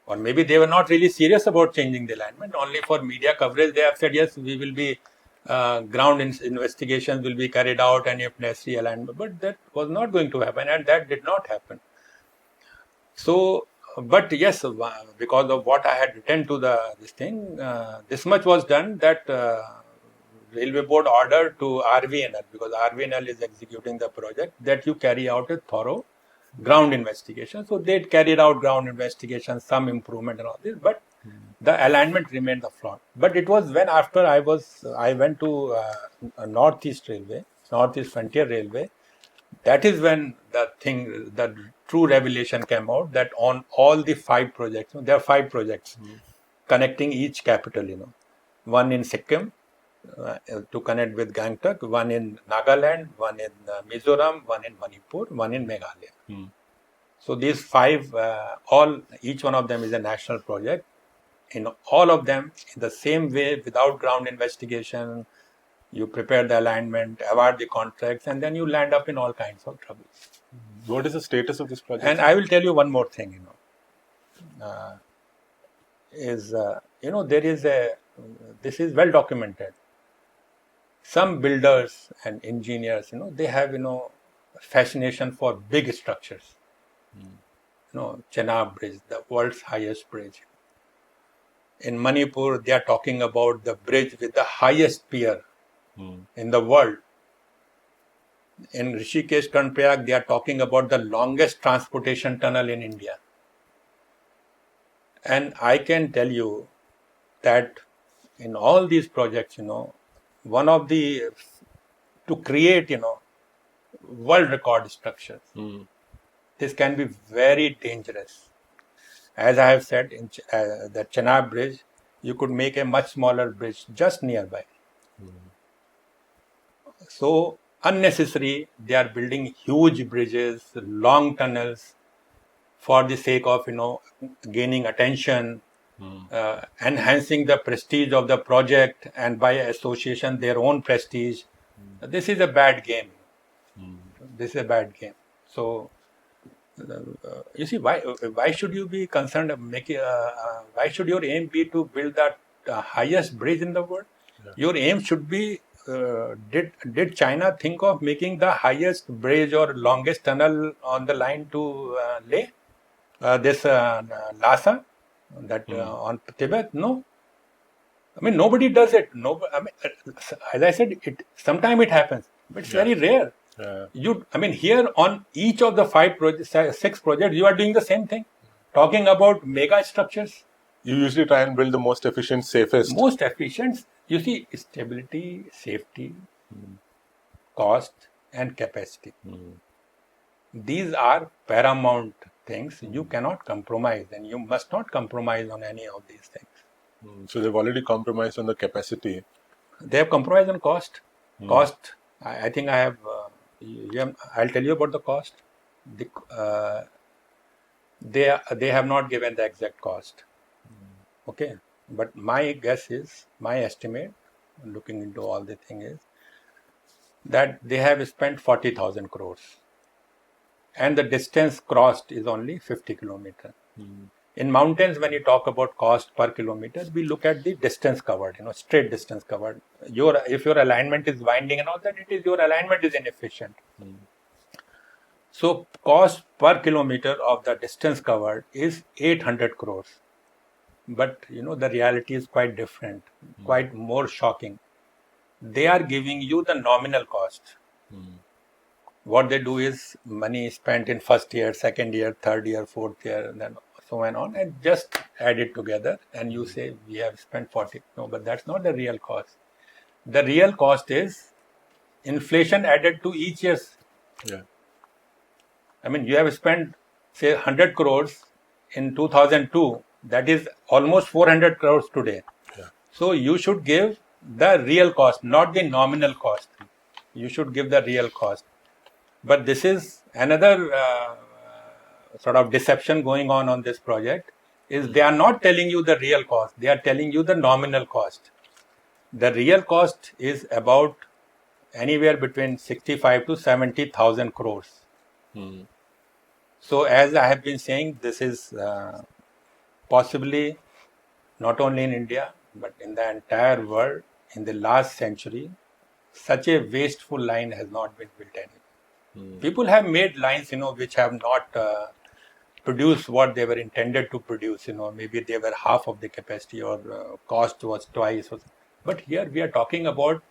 Or maybe they were not really serious about changing the alignment. Only for media coverage, they have said, yes, we will be, ground investigations will be carried out, and if necessary, alignment. But that was not going to happen, and that did not happen. So, but yes, because of what I had written to this thing, this much was done that Railway Board ordered to RVNL, because RVNL is executing the project, that you carry out a thorough ground investigation. So they carried out ground investigation, some improvement and all this, but the alignment remained the flawed. But it was when after I went to Northeast Frontier Railway. That is when the true revelation came out, that on all the 5 projects, there are 5 projects connecting each capital. One in Sikkim to connect with Gangtok, one in Nagaland, one in Mizoram, one in Manipur, one in Meghalaya. So these 5, each one of them is a national project. In all of them, in the same way, without ground investigation, you prepare the alignment, award the contracts, and then you land up in all kinds of trouble. What is the status of this project? And I will tell you one more thing. This is well documented. Some builders and engineers, they have, fascination for big structures. Chenab Bridge, the world's highest bridge. In Manipur, they are talking about the bridge with the highest pier in the world. In Rishikesh, Karnaprayag, they are talking about the longest transportation tunnel in India. And I can tell you that in all these projects, one of the, to create, world record structures, this can be very dangerous. As I have said, in the Chenab Bridge, you could make a much smaller bridge just nearby. So, unnecessary, they are building huge bridges, long tunnels, for the sake of, gaining attention, enhancing the prestige of the project, and by association, their own prestige. This is a bad game. This is a bad game. So, you see, why should you be concerned? Why should your aim be to build that highest bridge in the world? Yeah. Your aim should be, did China think of making the highest bridge or longest tunnel on the line to Leh? This Lhasa, that on Tibet? No. I mean, nobody does it. As I said, sometimes it happens, but it's very rare. Here on each of the 6 projects, you are doing the same thing, talking about mega structures. You usually try and build the most efficient, safest. Most efficient. You see, stability, safety, cost, and capacity. These are paramount things. You cannot compromise, and you must not compromise on any of these things. So they've already compromised on the capacity. They have compromised on cost. Cost, I think I have, I'll tell you about the cost. They have not given the exact cost. Okay. But my guess is, my estimate, looking into all the thing is, that they have spent 40,000 crores. And the distance crossed is only 50 kilometers. In mountains, when you talk about cost per kilometer, we look at the distance covered, straight distance covered. If your alignment is winding and all that, your alignment is inefficient. So cost per kilometer of the distance covered is 800 crores. But the reality is quite different, quite more shocking. They are giving you the nominal cost. What they do is money spent in first year, second year, third year, fourth year, and then so on, and just add it together, and you say we have spent 40. No, but that's not the real cost. The real cost is inflation added to each year's. Yeah. I mean, you have spent, say, 100 crores in 2002. That is almost 400 crores today. Yeah. So you should give the real cost, not the nominal cost. You should give the real cost. But this is another sort of deception going on this project, is they are not telling you the real cost. They are telling you the nominal cost. The real cost is about anywhere between 65 to 70,000 crores. So as I have been saying, this is possibly not only in India, but in the entire world in the last century, such a wasteful line has not been built anywhere. People have made lines, which have not produced what they were intended to produce. Maybe they were half of the capacity, or cost was twice. But here we are talking about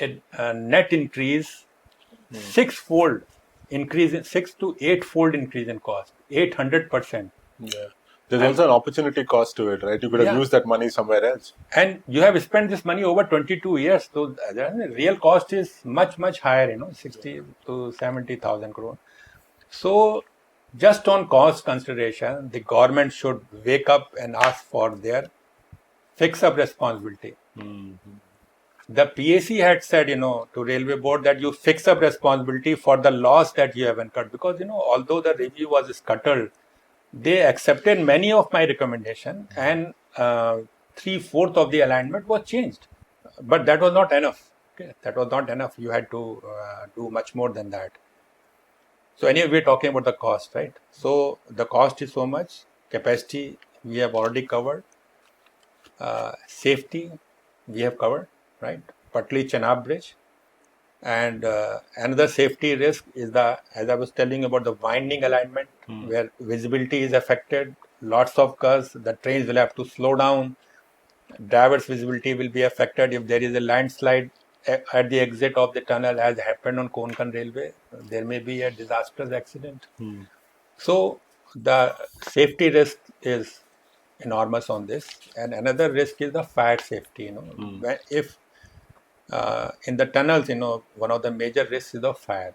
a net increase, six-fold increase, 6 to 8-fold increase in cost, 800%. Yeah. There's also an opportunity cost to it, right? You could have used that money somewhere else. And you have spent this money over 22 years. So the real cost is much, much higher, 60 to 70,000 crore. So just on cost consideration, the government should wake up and ask for their fix-up responsibility. The PAC had said, to Railway Board, that you fix up responsibility for the loss that you have incurred. Because, although the review was scuttled, they accepted many of my recommendations, and 3/4 of the alignment was changed. But that was not enough. Okay? That was not enough. You had to do much more than that. So anyway, we're talking about the cost, right? So the cost is so much. Capacity, we have already covered. Safety, we have covered, right? Patli Chenab Bridge. And another safety risk is as I was telling you about the winding alignment, where visibility is affected, lots of curves, the trains will have to slow down, driver's visibility will be affected if there is a landslide at the exit of the tunnel, as happened on Konkan Railway. There may be a disastrous accident. So the safety risk is enormous on this. And another risk is the fire safety. If in the tunnels, one of the major risks is the fire.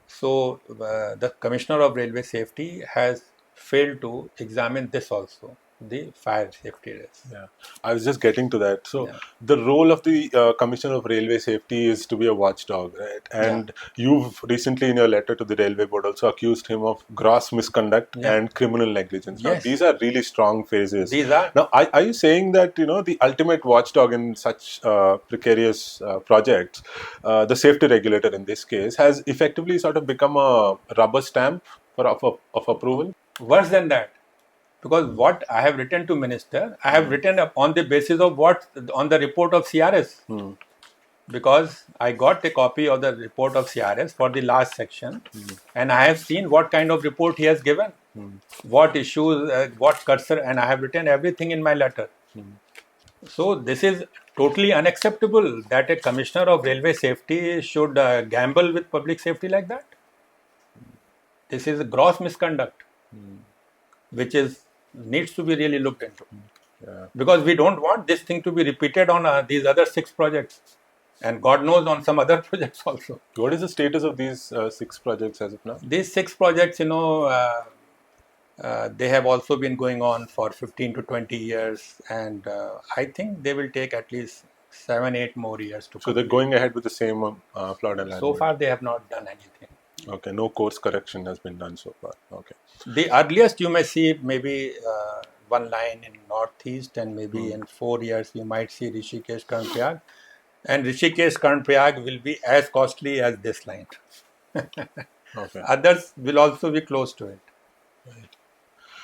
So the Commissioner of Railway Safety has failed to examine this also, the fire safety risk. Yeah, I was just getting to that. So the role of the Commissioner of Railway Safety is to be a watchdog, right? And you've recently, in your letter to the Railway Board, also accused him of gross misconduct and criminal negligence. Now, these are really strong phrases. These are. Now, are you saying that, the ultimate watchdog in such precarious projects, the safety regulator in this case, has effectively sort of become a rubber stamp of approval? Worse than that. Because what I have written to Minister, I have written on the basis of on the report of CRS. Because I got a copy of the report of CRS for the last section, and I have seen what kind of report he has given, what issues, what cursor, and I have written everything in my letter. So this is totally unacceptable that a Commissioner of Railway Safety should gamble with public safety like that. This is a gross misconduct, which needs to be really looked into. Because we don't want this thing to be repeated on these other 6 projects. And God knows on some other projects also. What is the status of these 6 projects as of now? These 6 projects, They have also been going on for 15 to 20 years, and I think they will take at least 7-8 more years to So they're complete. going ahead with the same flawed So alignment. far, they have not done anything. Okay, no course correction has been done so far. Okay. The earliest you may see maybe one line in northeast, and maybe in 4 years you might see Rishikesh Karnaprayag, and Rishikesh Karnaprayag will be as costly as this line. Okay. Others will also be close to it.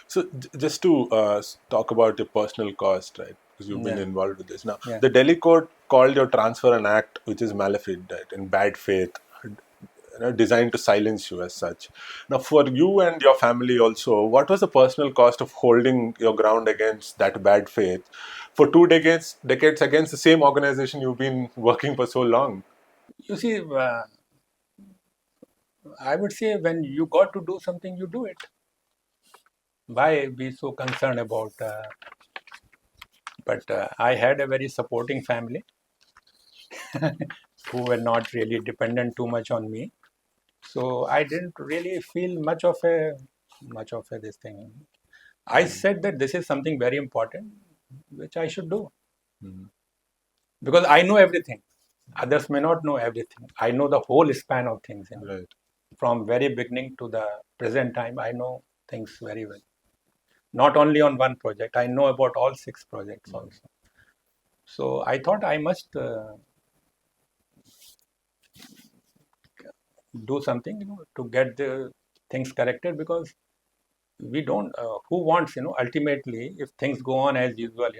So just to talk about your personal cost, right? Because you've been Yeah. involved with this. Now, Yeah. the Delhi court called your transfer an act which is maleficent, right, in bad faith, designed to silence you as such. Now, for you and your family also, what was the personal cost of holding your ground against that bad faith for 2 decades against the same organization you've been working for so long? You see, I would say when you got to do something, you do it. Why be so concerned about? But I had a very supporting family who were not really dependent too much on me. So I didn't really feel much of a this thing. I said that this is something very important, which I should do because I know everything. Others may not know everything. I know the whole span of things. Right. From very beginning to the present time, I know things very well. Not only on one project, I know about all 6 projects also. So I thought I must do something, to get the things corrected, because we don't. Who wants, ultimately, if things go on as usual,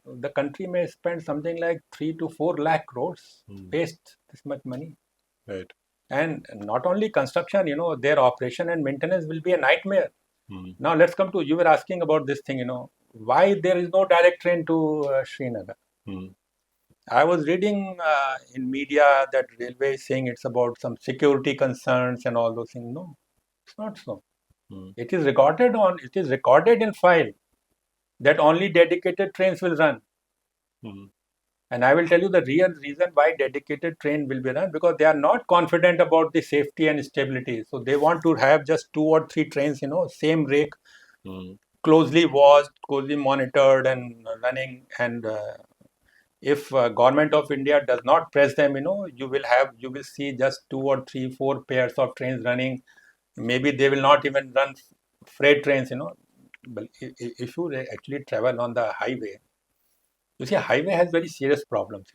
the country may spend something like 3 to 4 lakh crores, waste this much money, Right. and not only construction, their operation and maintenance will be a nightmare. Now let's come to, you were asking about this thing, why there is no direct train to Srinagar. I was reading in media that railway is saying it's about some security concerns and all those things. No, it's not so. It is recorded in file that only dedicated trains will run. And I will tell you the real reason why dedicated train will be run, because they are not confident about the safety and stability. So they want to have just 2 or 3 trains, same rake, closely watched, closely monitored and running. And if government of India does not press them, you will see just 2 or 3, 4 pairs of trains running. Maybe they will not even run freight trains. But if you actually travel on the highway, you see, highway has very serious problems.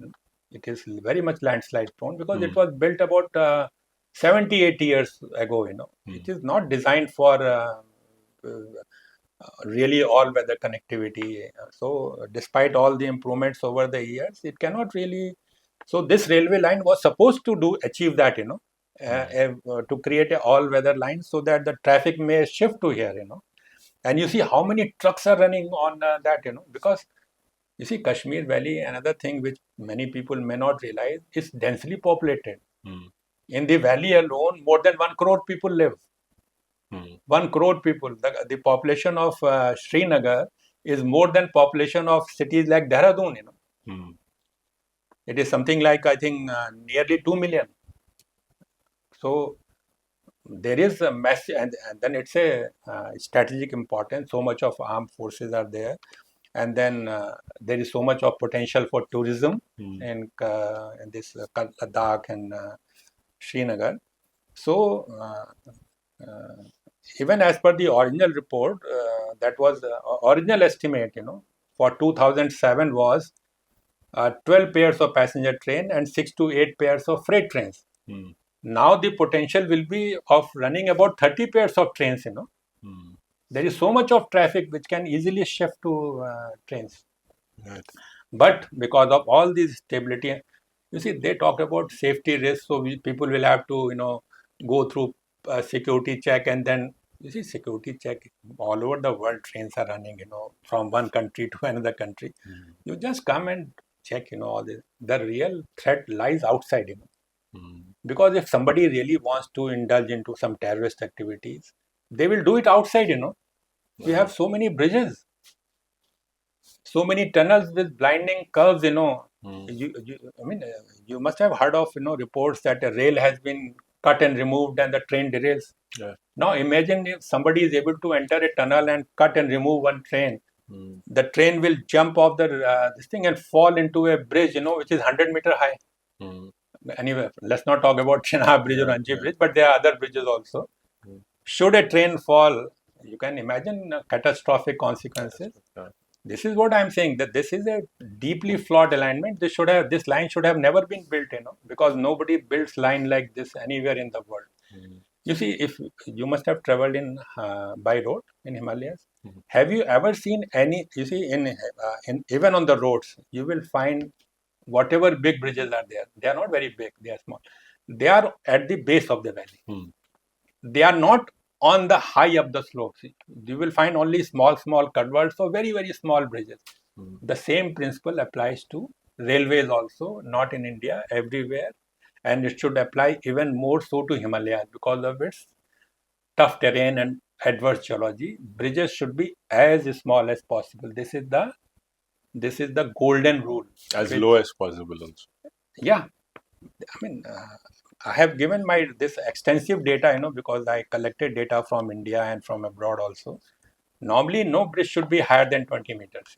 It is very much landslide prone because it was built about 70, 80 years ago. It is not designed for really all weather connectivity. So, despite all the improvements over the years, it cannot really. So, this railway line was supposed to achieve that, to create a all weather line so that the traffic may shift to here. And you see how many trucks are running on that, because you see, Kashmir Valley, another thing which many people may not realize, is densely populated. In the valley alone, more than 1 crore people live. 1 crore people. The population of Srinagar is more than population of cities like Dehradun. It is something like, I think, nearly 2 million. So there is a massive, and then it's a strategic importance. So much of armed forces are there, and then there is so much of potential for tourism in this Ladakh and Srinagar. So even as per the original report, that was original estimate, for 2007 was 12 pairs of passenger train and 6 to 8 pairs of freight trains. Now the potential will be of running about 30 pairs of trains. There is so much of traffic which can easily shift to trains. Right. But because of all this stability, you see, they talk about safety risks. So people will have to, go through security check, and then you see security check all over the world. Trains are running, from one country to another country. You just come and check, all this. The real threat lies outside. Because if somebody really wants to indulge into some terrorist activities, they will do it outside. We have so many bridges, so many tunnels with blinding curves. I mean, you must have heard of reports that a rail has been cut and removed and the train derails. Yeah. Now imagine if somebody is able to enter a tunnel and cut and remove one train. The train will jump off this thing and fall into a bridge, which is 100-meter high. Anyway, let's not talk about Chenab Bridge or Anji Bridge, but there are other bridges also. Should a train fall, you can imagine catastrophic consequences. This is what I'm saying, that this is a deeply flawed alignment. This line should have never been built, because nobody builds line like this anywhere in the world. You see, if you must have traveled by road in Himalayas, have you ever seen any? You see, in even on the roads, you will find whatever big bridges are there. They are not very big; they are small. They are at the base of the valley. They are not on the high up the slopes. You will find only small culverts or very, very small bridges. The same principle applies to railways also, not in India, everywhere. And it should apply even more so to Himalayas because of its tough terrain and adverse geology. Bridges should be as small as possible. This is the golden rule. As low as possible also. Yeah. I mean, I have given this extensive data, because I collected data from India and from abroad also. Normally, no bridge should be higher than 20 meters.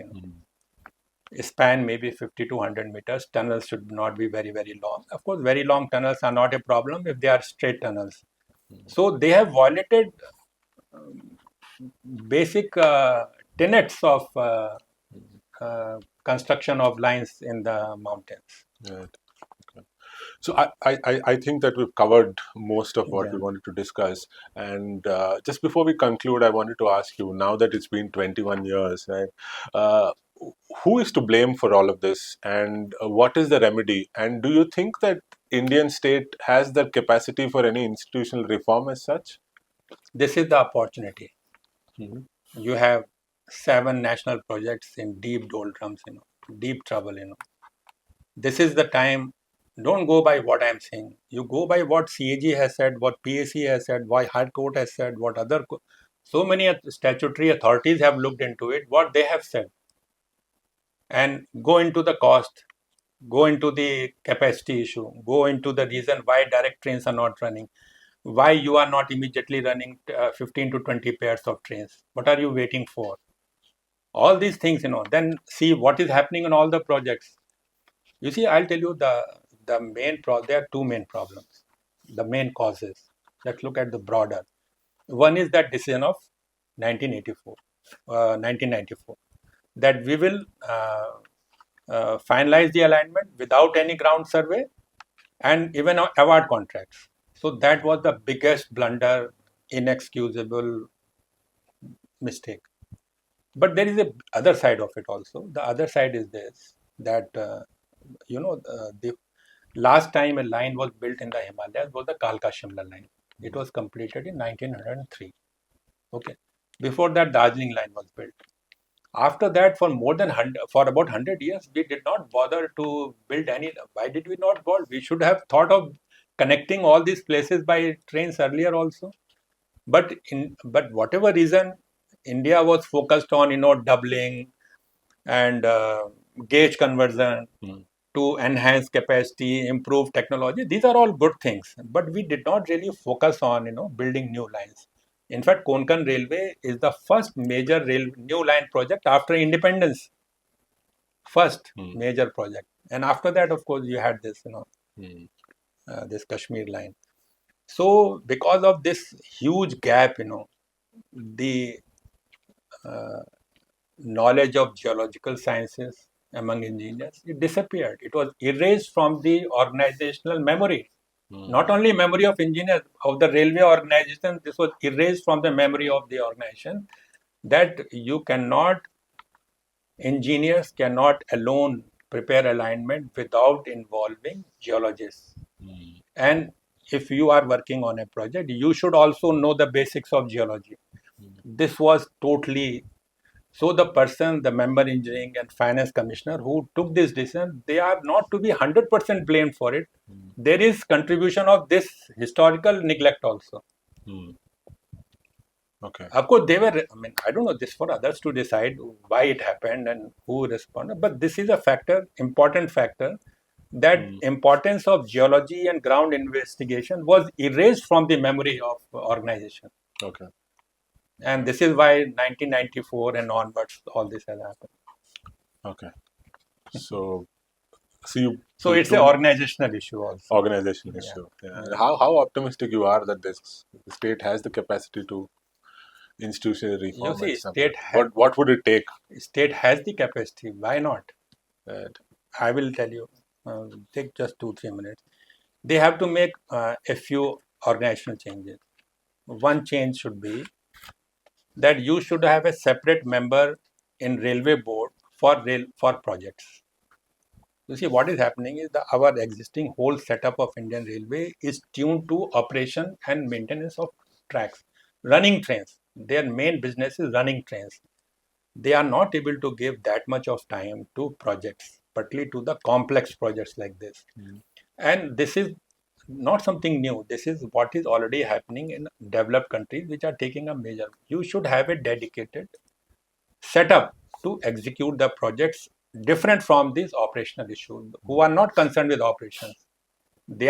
Span maybe 50 to 100 meters. Tunnels should not be very, very long. Of course, very long tunnels are not a problem if they are straight tunnels. So they have violated basic tenets of construction of lines in the mountains. Right. So I think that we've covered most of what we wanted to discuss. And just before we conclude, I wanted to ask you, now that it's been 21 years, right, who is to blame for all of this, and what is the remedy? And do you think that Indian state has the capacity for any institutional reform as such? This is the opportunity. You have 7 national projects in deep doldrums, deep trouble, This is the time. Don't go by what I'm saying. You go by what CAG has said, what PAC has said, what High Court has said, what so many statutory authorities have looked into it, what they have said. And go into the cost, go into the capacity issue, go into the reason why direct trains are not running, why you are not immediately running 15 to 20 pairs of trains. What are you waiting for? All these things, then see what is happening on all the projects. You see, I'll tell you there are 2 main problems, the main causes. Let's look at the broader. One is that decision of 1994, that we will finalize the alignment without any ground survey and even award contracts. So that was the biggest blunder, inexcusable mistake. But there is a other side of it also. The other side is this, that the last time a line was built in the Himalayas was the Kalka-Shimla line. It was completed in 1903. Okay. Before that, Darjeeling line was built. After that, for about 100 years, we did not bother to build any. Why did we not bother? We should have thought of connecting all these places by trains earlier also. But whatever reason, India was focused on doubling and gauge conversion to enhance capacity, improve technology. These are all good things, but we did not really focus on building new lines. In fact, Konkan Railway is the first major new line project after independence. First major project, and after that, of course, you had this this Kashmir line. So because of this huge gap, the knowledge of geological sciences among engineers, it disappeared. It was erased from the organizational memory. Not only memory of engineers, of the railway organization, this was erased from the memory of the organization, that engineers cannot alone prepare alignment without involving geologists. And if you are working on a project, you should also know the basics of geology. This was totally. So the member engineering and finance commissioner who took this decision, they are not to be 100% blamed for it. There is contribution of this historical neglect also. Okay. Of course, I don't know, this for others to decide why it happened and who responded, but this is a factor, important factor, that importance of geology and ground investigation was erased from the memory of organization. Okay. And this is why 1994 and onwards all this has happened. Okay. So you So it's an organizational issue also. Organizational issue. Yeah. And how optimistic you are that the state has the capacity to institutional reform? You see, what would it take? State has the capacity. Why not? Right. I will tell you. Take just 2-3 minutes. They have to make a few organizational changes. One change should be that you should have a separate member in railway board for projects. You see, what is happening is that our existing whole setup of Indian Railway is tuned to operation and maintenance of tracks, running trains. Their main business is running trains. They are not able to give that much of time to projects, particularly to the complex projects like this. And this is not something new. This is what is already happening in developed countries which are taking a major. You should have a dedicated setup to execute the projects different from these operational issues who are not concerned with operations. They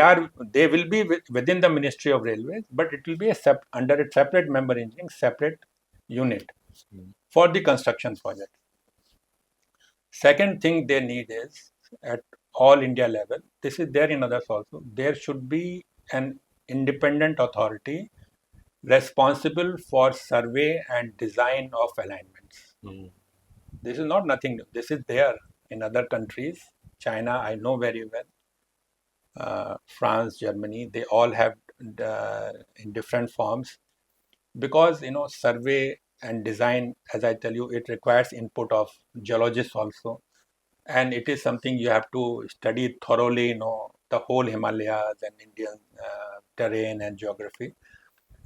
will be within the Ministry of Railways, but it will be under a separate member engineering, separate unit for the construction project. Second thing they need is at all India level, this is there in others also, there should be an independent authority responsible for survey and design of alignments. This is not nothing new. This is there in other countries. China, I know very well. France, Germany, they all have in different forms, because survey and design, as I tell you, it requires input of geologists also, and it is something you have to study thoroughly. The whole Himalayas and Indian terrain and geography.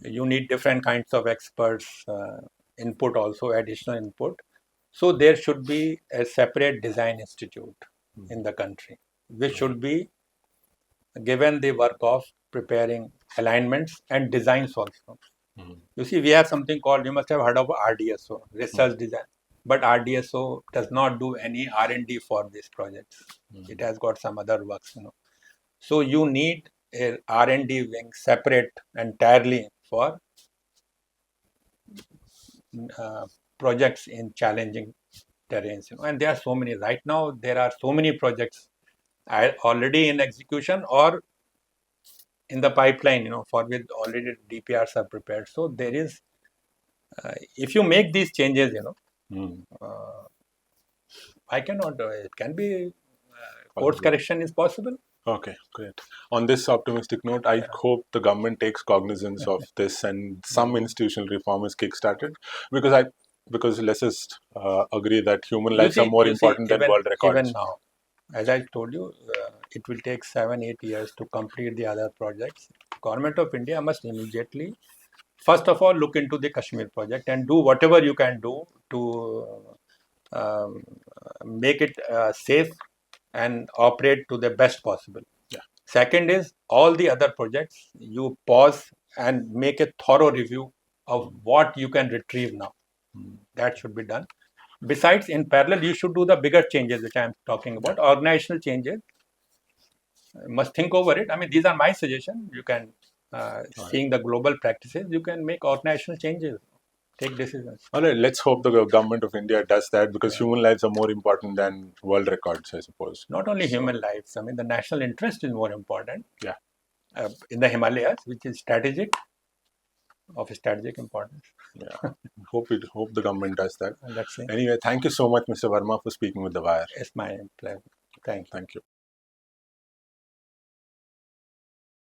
You need different kinds of experts input also, additional input. So there should be a separate design institute in the country, which should be given the work of preparing alignments and designs also. You see, we have something called, you must have heard of RDSO, research design, but RDSO does not do any R&D for these projects. It has got some other works. So you need a R&D wing separate entirely for projects in challenging terrains. And there are so many. Right now, there are so many projects already in execution or in the pipeline, for which already DPRs are prepared. So there is, if you make these changes, I cannot, it can be, course correction is possible. Okay, great. On this optimistic note, I hope the government takes cognizance of this and some institutional reform is kickstarted, because let's just agree that human lives are more important than world records. Even now, as I told you, it will take 7-8 years to complete the other projects. Government of India must immediately, first of all, look into the Kashmir project and do whatever you can do to make it safe and operate to the best possible. Second is, all the other projects, you pause and make a thorough review of what you can retrieve now. That should be done. Besides, in parallel, you should do the bigger changes which I am talking about, organizational changes. Must think over it. I mean, these are my suggestions. You can, seeing the global practices, you can make organizational changes, take decisions. All right, let's hope the government of India does that, because human lives are more important than world records, I suppose. Not only human lives, I mean, the national interest is more important. In the Himalayas, which is of strategic importance. Hope the government does that. Let's see. Anyway, thank you so much, Mr. Verma, for speaking with The Wire. It's my pleasure. Thank you.